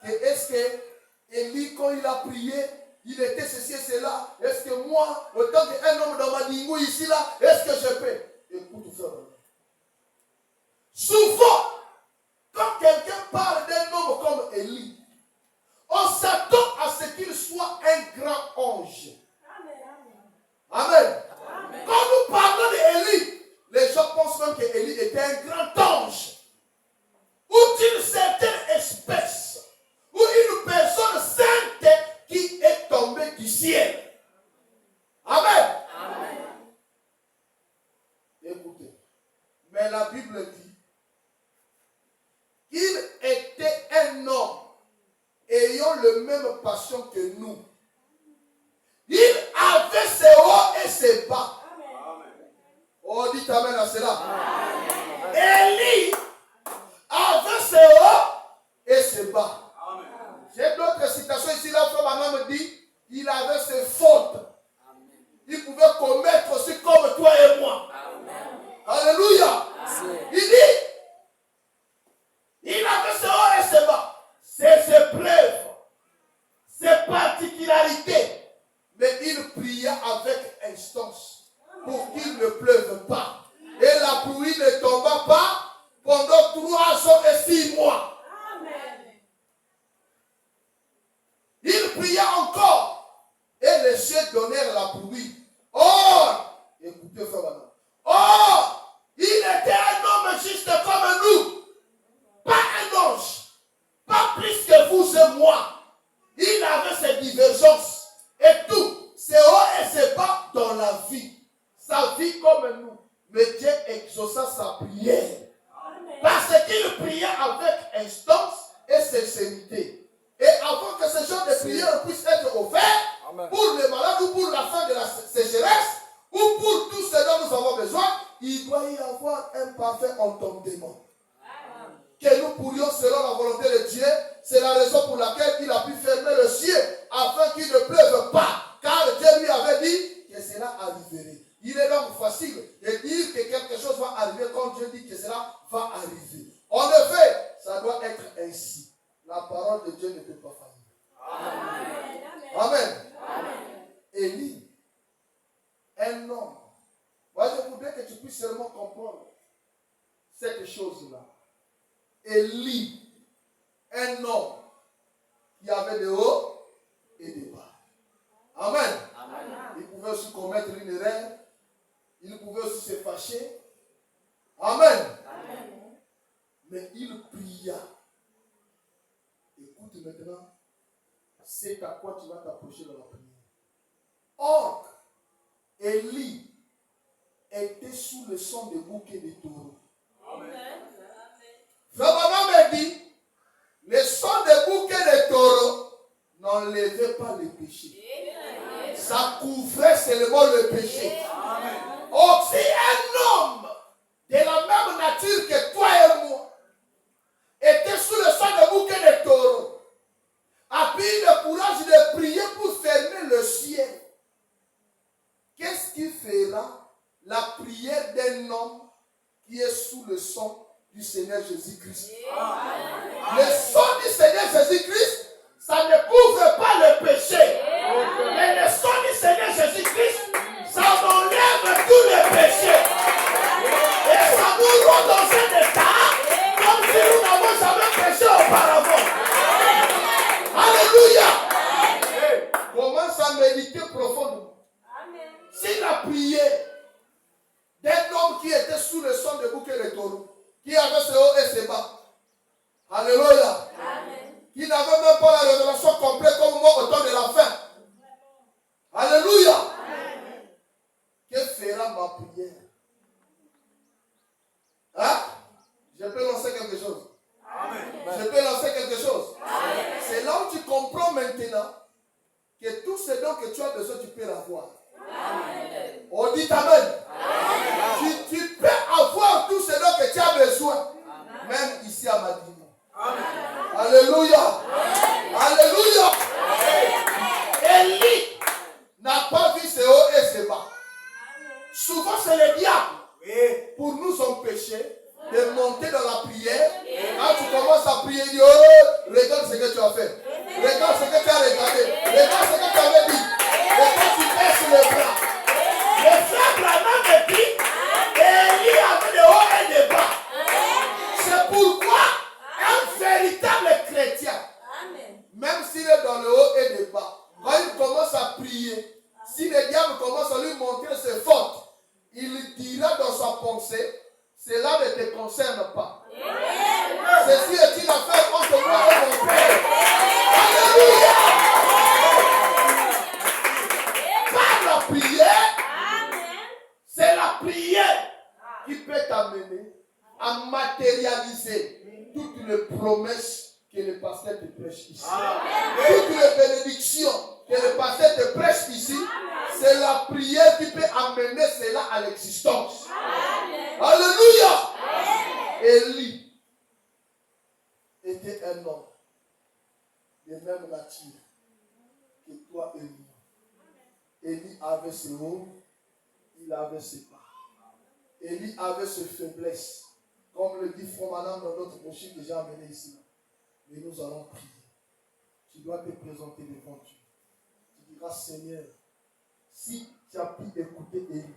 Speaker 1: que est-ce que Élie, quand il a prié, il était ceci et cela. Est-ce que moi, autant qu'un homme dans ma dingou ici, là, est-ce que je peux? Écoute, frère. Souvent, quand quelqu'un parle d'un homme comme Élie, on s'attend à ce qu'il soit un grand ange. Amen. Amen. Quand nous parlons d'Élie, les gens pensent même qu'Élie était un grand ange. Ou d'une certaine espèce. Ou une personne sainte qui est tombée du ciel. Amen. Amen. Écoutez. Mais la Bible dit qu'il était un homme ayant le même passion que nous. Il avait ses hauts et ses bas. Amen. Oh, dites amen à cela. Élie avait ses hauts et ses bas. Amen. J'ai d'autres citations ici. Là, frère Branham me dit il avait ses fautes. Amen. Il pouvait commettre aussi comme toi et moi. Amen. Alléluia. Amen. Il dit il avait ses hauts et ses bas. C'est ses preuves, ses particularités. Mais il pria avec instance pour qu'il ne pleuve pas. Et la pluie ne tomba pas pendant 3 ans et 6 mois. Amen. Il pria encore et les cieux donnèrent la pluie. Or, écoutez frère, or, il était un homme juste comme nous. Pas un ange. Pas plus que vous et moi. Il avait ses divergences. Et tout, c'est haut et c'est bas dans la vie. Sa vie comme nous. Mais Dieu exauça sa prière. Amen. Parce qu'il priait avec instance et sincérité. Et avant que ce genre de prière puisse être offert, amen, pour les malades ou pour la fin de la sécheresse, ou pour tout ce dont nous avons besoin, il doit y avoir un parfait entendement. Que nous pourrions, selon la volonté de Dieu, c'est la raison pour laquelle il a pu fermer le ciel afin qu'il ne pleuve pas. Car Dieu lui avait dit que cela arriverait. Il est donc facile de dire que quelque chose va arriver quand Dieu dit que cela va arriver. En effet, ça doit être ainsi. La parole de Dieu ne peut pas faillir. Amen. Amen. Amen. Élie, un homme. Moi, je voudrais que tu puisses seulement comprendre cette chose-là. Élie, un homme qui avait des hauts et des bas. Amen. Amen. Il pouvait aussi commettre une erreur. Il pouvait aussi se fâcher. Amen. Amen. Mais il pria. Écoute maintenant, c'est à quoi tu vas t'approcher dans la prière. Or, Élie était sous le son des bouquets de taureaux. Amen. Frère Branham dit, le son des bouquets de taureaux n'enlevait pas le péché. Amen. Ça couvrait seulement le péché. Amen. Aussi un homme de la même nature que toi et moi était sous le son des bouquets de taureaux, a pris le courage de prier pour fermer le ciel. Qu'est-ce qui fera la prière d'un homme qui est sous le son du Seigneur Jésus-Christ? Le son du Seigneur Jésus-Christ, ça ne couvre pas le péché. Mais le son du Seigneur Jésus-Christ, ça enlève tous les péchés. Et ça nous rend dans un état comme si nous n'avons jamais péché auparavant. Alléluia. Commence à méditer profondément. S'il a prié d'un homme qui était sous le son de bouquet de taureaux, qui avait ses hauts et ses bas. Alléluia. Amen. Qui n'avait même pas la révélation complète comme moi au temps de la fin. Alléluia. Amen. Que fera ma prière? Hein? Je peux lancer quelque chose. Amen. Je peux lancer quelque chose. Amen. C'est là où tu comprends maintenant que tout ce dont que tu as besoin, tu peux l'avoir. Amen. On dit amen. Amen. Tu peux avoir tout ce dont que tu as besoin. Amen. Même ici à Madina. Alléluia. commences à prier, il dit, oh, regarde ce que tu as fait. Regarde ce que tu as regardé. Regarde ce que tu avais dit. Et quand tu baisses le bras, le frère Branham me dit, Élie avait de haut et de bas. C'est pourquoi un véritable chrétien, même s'il est dans le haut et le bas, quand il commence à prier, si le diable commence à lui montrer ses fautes, il dira dans sa pensée, cela ne te concerne pas. Ceci est une affaire entre moi et mon Père. Alléluia! Par la prière, c'est la prière qui peut t'amener à matérialiser toutes les promesses que le pasteur te prêche ici. Toutes les bénédictions que le pasteur te prêche ici, c'est la prière qui peut amener cela à l'existence. Alléluia! Élie était un homme de même nature que toi et moi. Élie avait ses hauts, il avait ses bas. Élie avait ses faiblesses, comme le dit Fromanam dans notre brochure que j'ai amené ici. Mais nous allons prier. Tu dois te présenter devant Dieu. Tu diras, Seigneur, si tu as pu écouter Élie,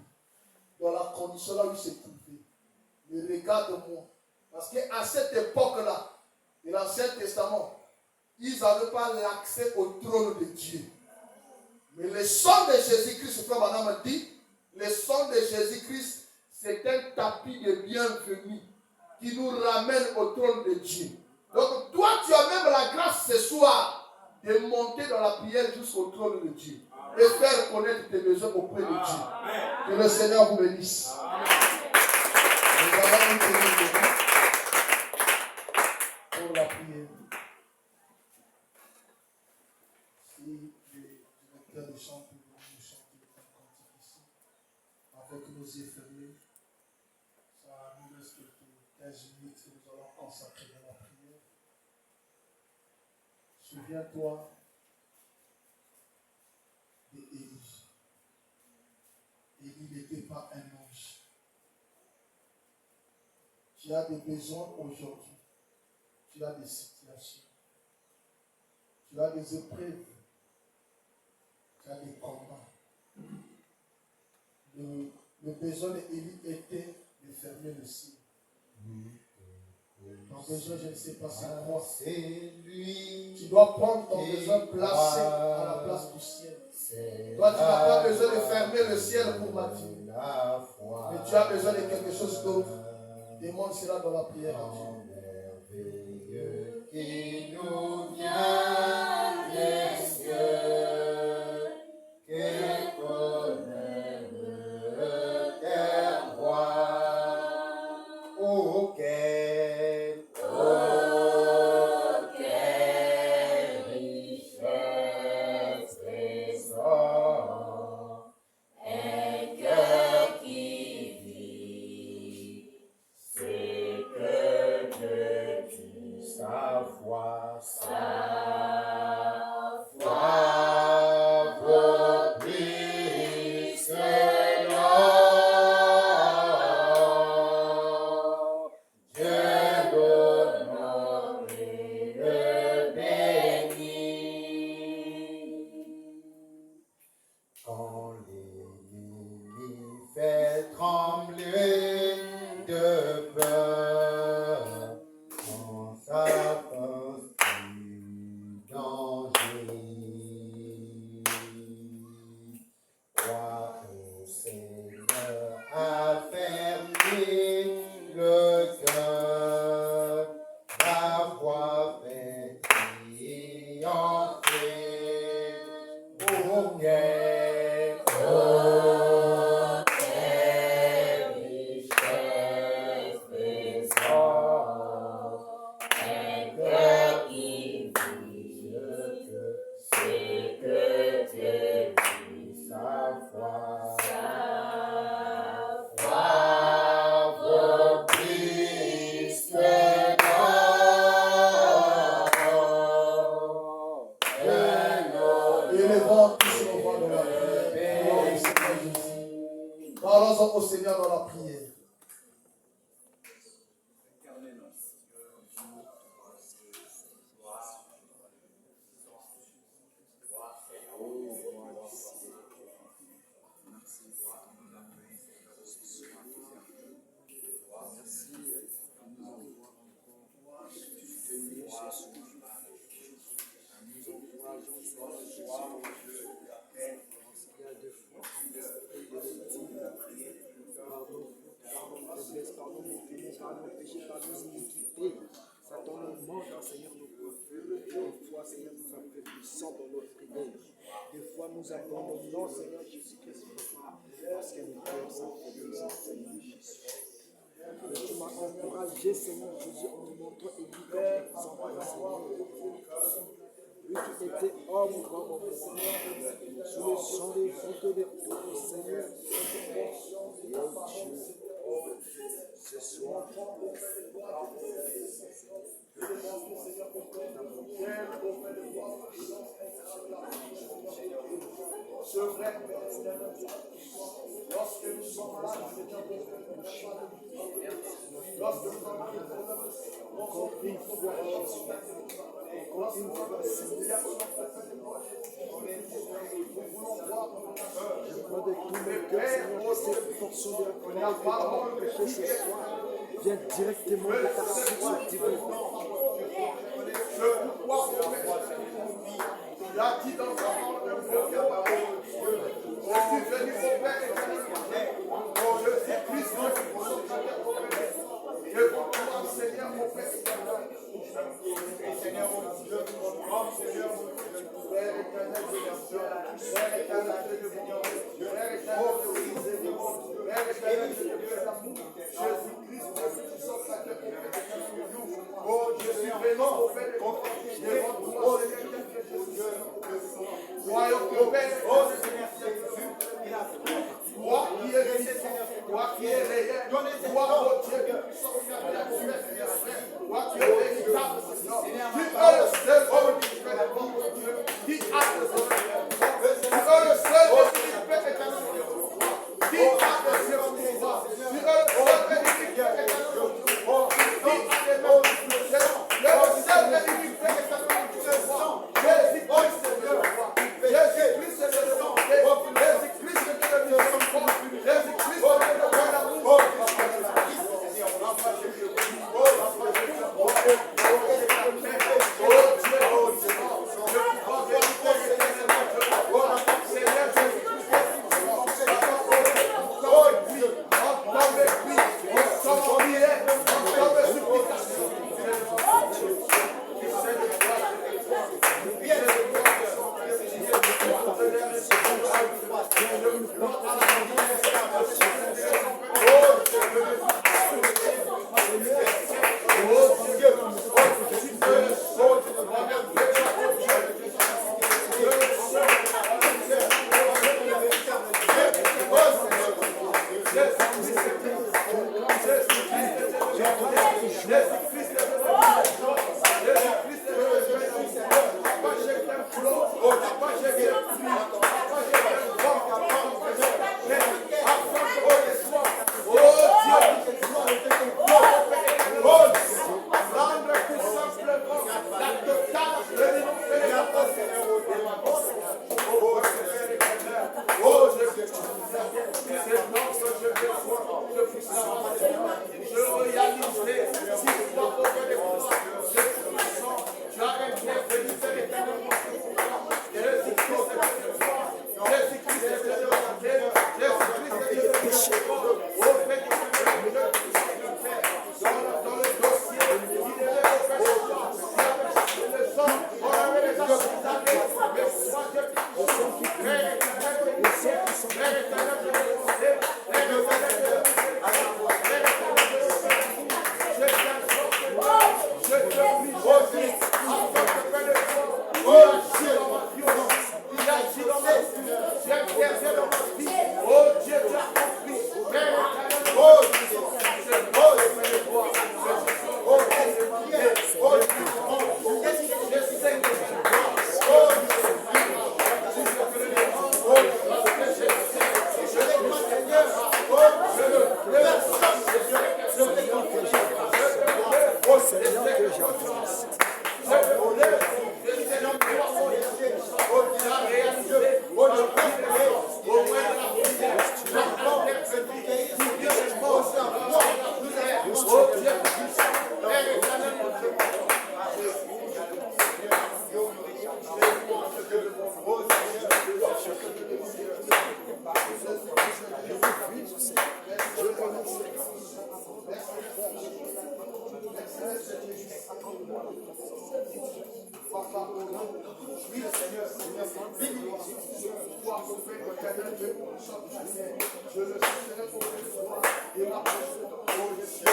Speaker 1: dans la condition là où il s'est trouvé, mais regarde-moi. Parce qu'à cette époque-là, de l'Ancien Testament, ils n'avaient pas l'accès au trône de Dieu. Mais le sang de Jésus-Christ, frère madame dit, le sang de Jésus-Christ, c'est un tapis de bienvenue qui nous ramène au trône de Dieu. Donc toi, tu as même la grâce ce soir de monter dans la prière jusqu'au trône de Dieu. Et faire connaître tes besoins auprès de Dieu. Que le Seigneur vous bénisse. Nous allons nous tenir pour la prière. Si les directeurs de chant peuvent nous chanter un cantique ici, avec nos yeux fermés, ça nous reste pour 15 minutes que nous allons consacrer dans la prière. Souviens-toi d'Élie. Élie n'était pas un ange. Tu as des besoins aujourd'hui. Tu as des situations. Tu as des épreuves. Tu as des combats. Le besoin d'Élie était de fermer le ciel. Ton besoin, je ne sais pas c'est quoi. Tu dois prendre ton besoin placé à la place du ciel. Toi, tu n'as pas besoin de fermer le ciel pour Matthieu. Mais tu as besoin de quelque chose d'autre. Demande cela dans la prière à Dieu.
Speaker 3: Qui nous vient des cieux, que connaît le terroir, auquel richesse, trésor, un cœur qui vit, c'est que de Dieu sa foi vaut plus que l'or. Dieu l'honore et le bénit. Quand l'ennemi fait trembler de peur, en sa force du danger, crois au Seigneur affermir le cœur, la foi fait triompher. Quelle richesse, trésor, un cœur
Speaker 4: Satan nous manque, Seigneur, nos prophètes. Des fois, Seigneur, nous affaiblissons dans notre prière. Des fois, nous abandonnons, Seigneur Jésus-Christ, parce que nos cœurs s'affaiblissent, Seigneur Jésus. Mais tu m'as encouragé, Seigneur Jésus, en nous montrant Élie comme exemple, Seigneur. Lui qui était homme, grand homme, Seigneur, sous le sang des voûtes des taureaux, Seigneur. Oh Dieu, ce soir,
Speaker 1: Ce vrai, lorsque nous sommes malades, lorsque nous sommes
Speaker 4: encore une fois, Jésus, encore une fois, Seigneur, je crois de tout mon cœur, Seigneur, que cette portion de la parole que tu as prêchée ce soir vient directement de ta source divine.
Speaker 1: il a dit dans sa parole, je suis venu au Père éternel. Oh, je suis Christ, je vous crois, Seigneur, mon Père éternel. Seigneur, mon Dieu, Seigneur, Père éternel, Père éternel, Père éternel, Jésus-Christ, oh, je suis venu au Père éternel. Royaume de Père, oh Seigneur Jésus, toi qui es réel, toi qui es réel, toi mon Dieu, toi qui es véritable, Seigneur, tu es le seul homme qui fait la vie, qui a le seul, tu es le seul homme qui fait éternel, qui a le seul pouvoir, tu es le seul qui fait éternel, qui a les mêmes, tu es le seul qui fait éternel, Jésus-Christ, Seigneur. Jésus-Christ, c'est le sang. Jésus-Christ, c'est le sang. Jésus-Christ, c'est l'amour. Papa, au nom de oui, Seigneur, bénis-moi. Toi, mon Père, éternel, Dieu, pour le sang du Seigneur. Je le serai pour le soir et ma prochaine. Oh, le ciel,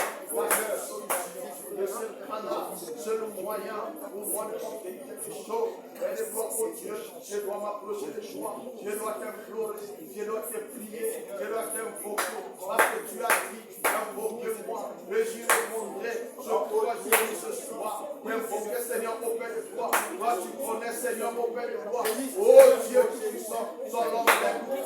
Speaker 1: le seul canal, seul moyen pour moi de porter quelque chose. Et de voir, oh Dieu, je dois m'approcher de toi. Je dois t'implorer, je dois te prier, je dois t'invoquer. Parce que tu as dit, invoquez-moi. Et je répondrai ce pourquoi je dis ce soir. Invoquez, Seigneur, auprès de toi. Toi, tu connais, Seigneur, auprès de toi. Oh Dieu, tu sens son nom.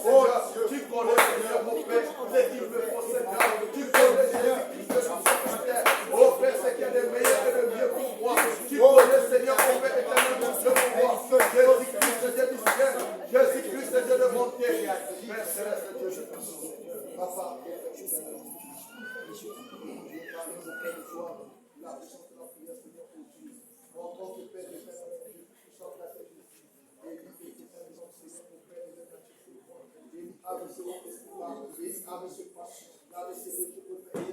Speaker 1: Oh Dieu, tu connais, Seigneur, mon Père, ce qu'il me faut, Seigneur. Tu connais, Jésus-Christ, de son Père. Oh Père, c'est qu'il y a de meilleur et de mieux pour moi. Tu connais, Seigneur, mon Père, éternel, mon Dieu, pour moi. Jésus-Christ, Dieu du ciel. Jésus-Christ, Dieu de bonté. Père céleste, Dieu, je te prie. Papa, la puissance de la prière, Seigneur, pour Dieu. En tant que Père et Père, Dieu, puissant de la tête de Dieu. Et lui, qui est un exemple, Seigneur, mon Père, et le nature de toi. Et lui, avec ce espoir, et avec ce passion, avec ce Dieu qui peut faire de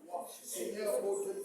Speaker 1: toi. Seigneur, oh Dieu,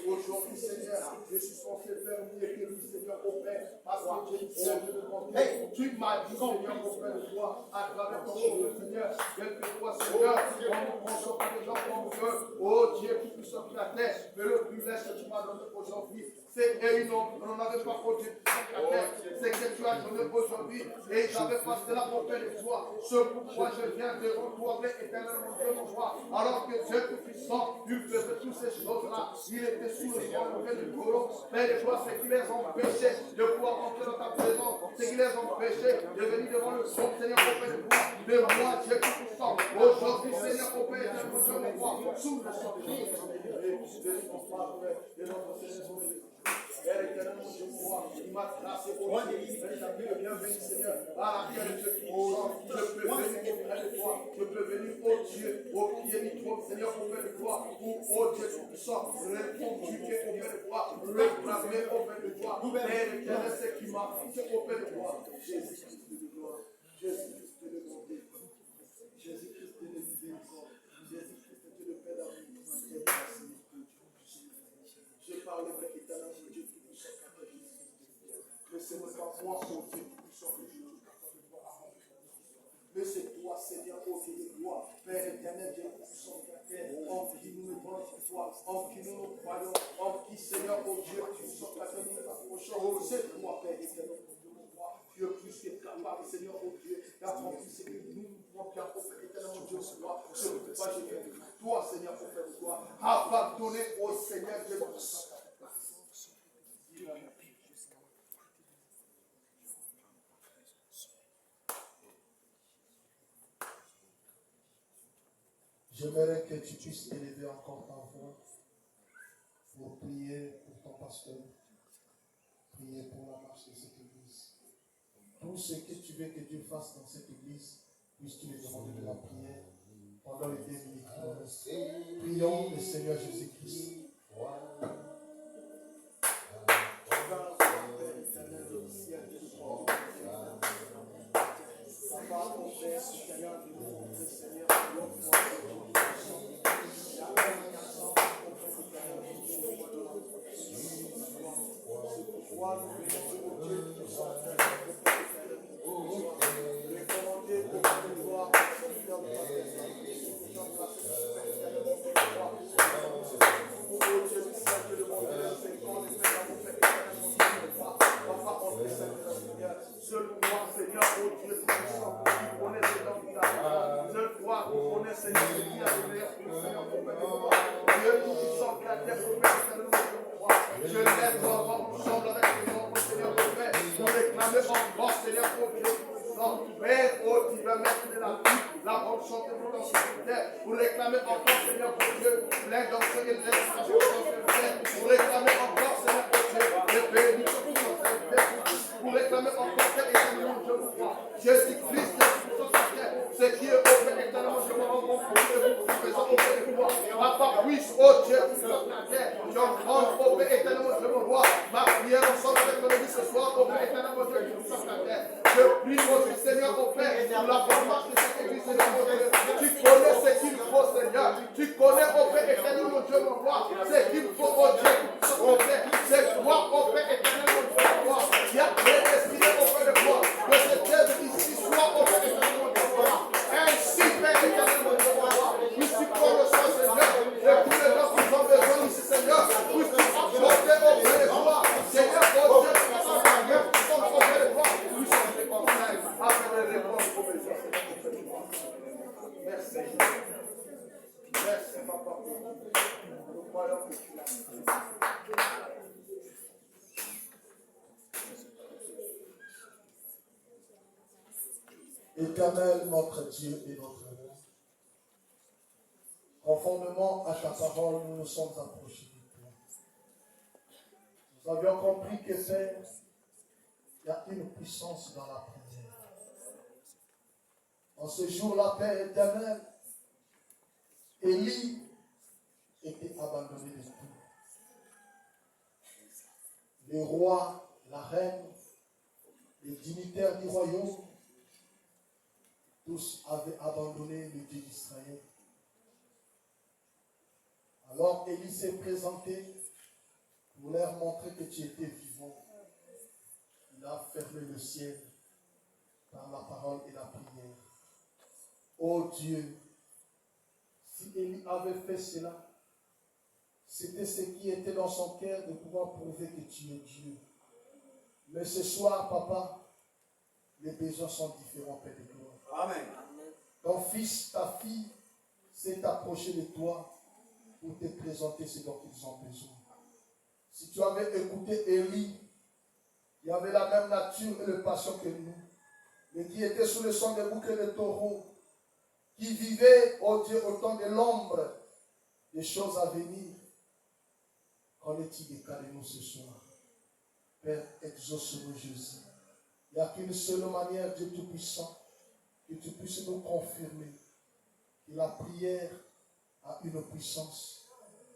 Speaker 1: aujourd'hui, Seigneur, je suis censé faire mieux que lui, Seigneur, au Père, parce que Dieu, je demande. Tu m'as dit, Seigneur, au Père de toi, à travers ton nom, Seieur, quelquefois, Seieur, on ne prend pas des gens comme eux. Oh Dieu, qui puisse sortir la terre, mais le privilège que tu m'as donné aujourd'hui, c'est on n'en avait pas produit la terre, c'est que tu as donné aujourd'hui, et j'avais passé la portée de toi. Ce pourquoi je viens de retrouver éternellement Dieu mon roi, alors que Dieu tout-puissant, il faisait toutes ces choses-là, il était sous le sang du bourreau, mais les fois, c'est qu'il les empêchait de pouvoir entrer dans ta présence, c'est qu'il les empêchait de venir devant le son, Seigneur, auprès de toi. Mais moi, Dieu tout-puissant, aujourd'hui, Seigneur, auprès de Dieu mon roi, sous le sang de Jésus, de notre Seigneur. Père éternel, mon Dieu, moi, il m'a tracé au Dieu, il a mis le bienvenu, Seigneur, à la terre de Dieu qui je peux venir auprès de toi, je peux venir au Dieu, au pied du trône, Seigneur, auprès de toi, ou au Dieu tout-puissant, réconduire auprès de toi, réclamer auprès de toi, Père éternel, c'est qui m'a fixé auprès de toi, Jésus-Christ de gloire, Jésus-Christ de bonté, Jésus-Christ de miséricorde, Jésus-Christ de Dieu de paix d'amour, je parle avec l'éternel de Dieu qui nous soit capable de mais ce n'est pas moi, oh Dieu, qui nous soit que Dieu est capable de voir. Mais c'est toi, Seigneur, ô Dieu de gloire, Père éternel, Dieu qui sont de la terre, en qui nous nous vendons toi, en qui nous nous croyons, en qui, Seigneur, ô Dieu, qui nous sommes capable de nous approcher. C'est toi, Père éternel, mon Dieu, tu es plus que capable, Seigneur, ô Dieu, d'accomplir ce que nous nous pouvons faire, ô Père éternel, mon Dieu, ce soir. Ce ne peut pas gérer. Toi, Seigneur, pour faire toi, abandonner au Seigneur Dieu de sang. J'aimerais que tu puisses élever encore ta voix pour prier pour ton pasteur, prier pour la marche de cette église. Tout ce que tu veux que Dieu fasse dans cette église, puisses-tu lui demander de la prière pendant les 2 minutes. Prions le Seigneur Jésus-Christ. Pour réclamer encore, Seigneur, pour Dieu, plein d'entre eux, pour réclamer encore, Seigneur, pour Dieu, les bénédictions, pour réclamer encore, éternellement, je vous crois, Jésus-Christ, ce qui est auprès éternellement, je me rends compte que vous faisons auprès de moi. Papa, puisse, oh Dieu, qui soit la terre, je rends auprès éternellement, je me vois, ma prière ensemble avec mon Dieu ce soir, auprès éternellement, Dieu, qui soit la terre. Je prie, mon Dieu, Seigneur, au Père, pour la bonne marche de cette église, Seigneur, mon Dieu. Tu connais ce qu'il faut, Seigneur. Tu connais, au Père éternel, mon Dieu, mon roi, ce qu'il faut, oh Dieu, au Père Éternel, notre Dieu et notre roi, conformément à ta parole, nous nous sommes approchés de toi. Nous avions compris que Père, il y a une puissance dans la prière. En ce jour-là, Père éternel, Élie était abandonné de tout. Le roi, la reine, les dignitaires du royaume, tous avaient abandonné le Dieu d'Israël. Alors Élie s'est présenté pour leur montrer que tu étais vivant. Il a fermé le ciel par la parole et la prière. Oh Dieu, si Élie avait fait cela, c'était ce qui était dans son cœur de pouvoir prouver que tu es Dieu. Mais ce soir, papa, les besoins sont différents, Père de gloire.
Speaker 2: Amen.
Speaker 1: Ton fils, ta fille s'est approché de toi pour te présenter ce dont ils ont besoin. Si tu avais écouté Élie, il avait la même nature et le passion que nous, mais qui était sous le son des boucs et des taureaux, qui vivait, oh Dieu, au temps de l'ombre des choses à venir. Qu'en est-il des cas de nous ce soir? Père, exauce-nous Jésus. Il n'y a qu'une seule manière, Dieu Tout-Puissant, que tu puisses nous confirmer que la prière a une puissance.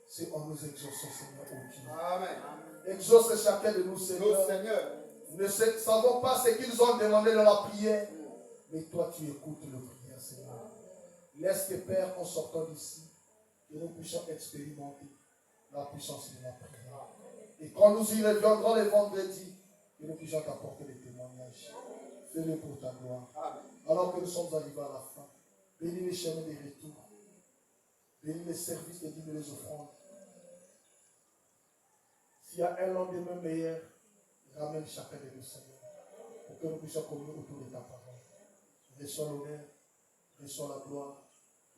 Speaker 1: C'est en nous exauçant, Seigneur, oh Dieu.
Speaker 3: Amen.
Speaker 1: Exauce chacun de nous, Seigneur.
Speaker 3: Nous, Seigneur.
Speaker 1: Nous ne savons pas ce qu'ils ont demandé dans la prière, mais toi, tu écoutes le prière, Seigneur. Laisse que, Père, en sortant d'ici, que nous puissions expérimenter la puissance de la prière. Et quand nous y reviendrons les vendredis, que nous puissions t'apporter des témoignages. Fais-le pour ta gloire.
Speaker 3: Amen.
Speaker 1: Alors que nous sommes arrivés à la fin, bénis les chemins des retours. Bénis les services et dis-nous les offrandes. S'il y a un lendemain meilleur, ramène chacun de nous, Seigneur, pour que nous puissions communier autour de ta parole. Reçois l'honneur, reçois la gloire,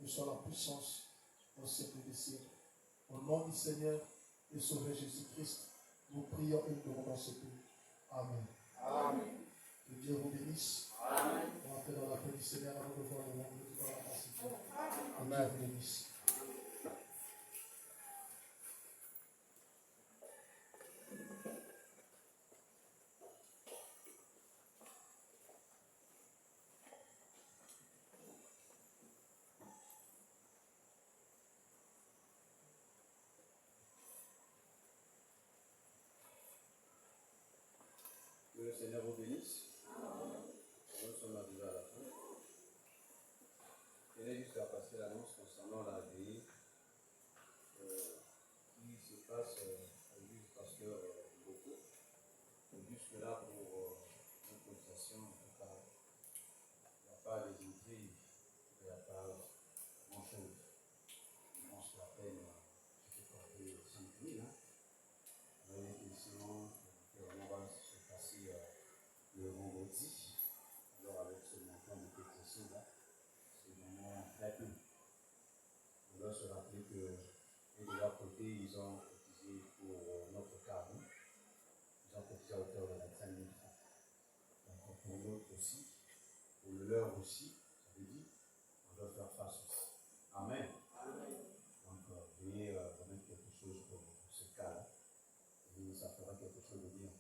Speaker 1: reçois la puissance au siècle des siècles. Au nom du Seigneur et Sauveur Jésus-Christ, nous prions et nous demandons ce pays. Amen.
Speaker 3: Amen.
Speaker 1: Que Dieu vous bénisse.
Speaker 3: Amen.
Speaker 1: On va faire dans la paix du Seigneur avant de voir le monde dans la pacifique.
Speaker 3: Amen.
Speaker 1: Dieu vous bénisse.
Speaker 2: Que le Seigneur vous bénisse. Nous sommes arrivés à la fin. Je tenais juste à passer l'annonce concernant la veillée qui se passe au pasteur Boko. Jusque-là, pour une cotisation, en tout cas, il n'y a pas les intrigues, il n'y a pas grand-chose. Je pense qu'à peine, je peux porter 5 000. Mais sinon, on va se passer le vendredi. Alors, avec ce montant de cotisation-là, c'est vraiment très peu. On doit se rappeler que de leur côté, ils ont cotisé pour notre cas. Ils ont cotisé à hauteur de 25 000 francs. Donc, pour l'autre aussi, pour le leur aussi, ça veut dire, on doit faire face aussi. Amen. Donc, veuillez remettre quelque chose pour ce cas-là. Et ça fera quelque chose de bien.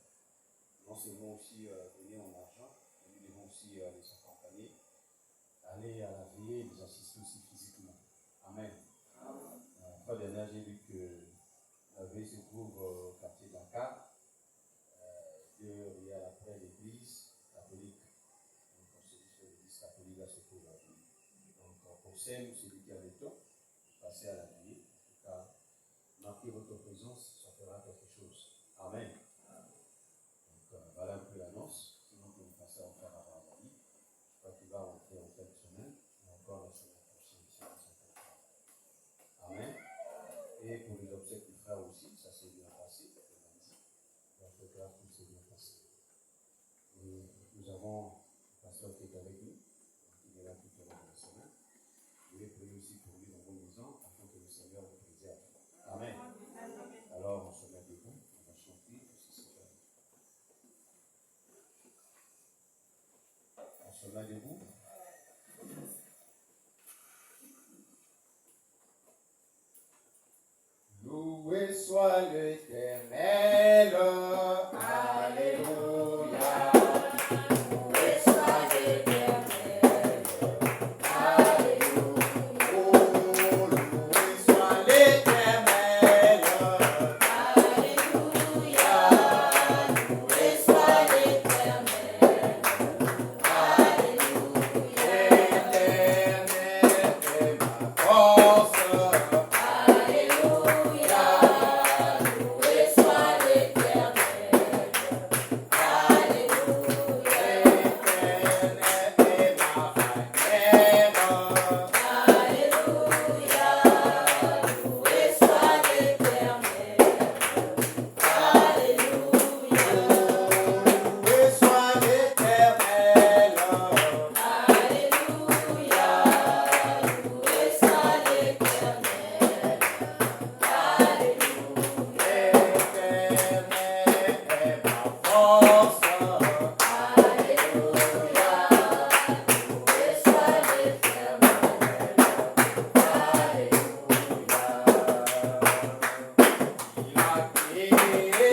Speaker 2: Non seulement aussi donner en argent, mais nous devons aussi les accompagner, aller à la veillée et les assister aussi physiquement. Amen. La fois dernière, j'ai vu que la veillée se trouve au quartier Dakar. Il y a après l'église catholique. Donc, on se dit que l'église catholique là se trouve là. Donc, pour celles ou celui qui a le temps, passez à la veillée. En tout cas, marquez votre présence, ça fera quelque chose. Amen. Donc, voilà un peu l'annonce. Sinon, on va passer à faire avant la vie. Je crois qu'il va rentrer en fin de semaine, et encore la semaine prochaine ici dans son contrat. Amen. Et pour les obsèques du frère aussi, ça s'est bien passé, le lundi. Donc, grâce, tout s'est bien passé. Et nous avons le pasteur qui est avec nous, qui est là tout au long de la semaine. Vous voulez prier aussi pour lui dans vos maisons, afin que le Seigneur vous préserve. Amen. Alors, on se met debout, on va chanter, aussi c'est fait. On se met debout.
Speaker 3: Seigneur.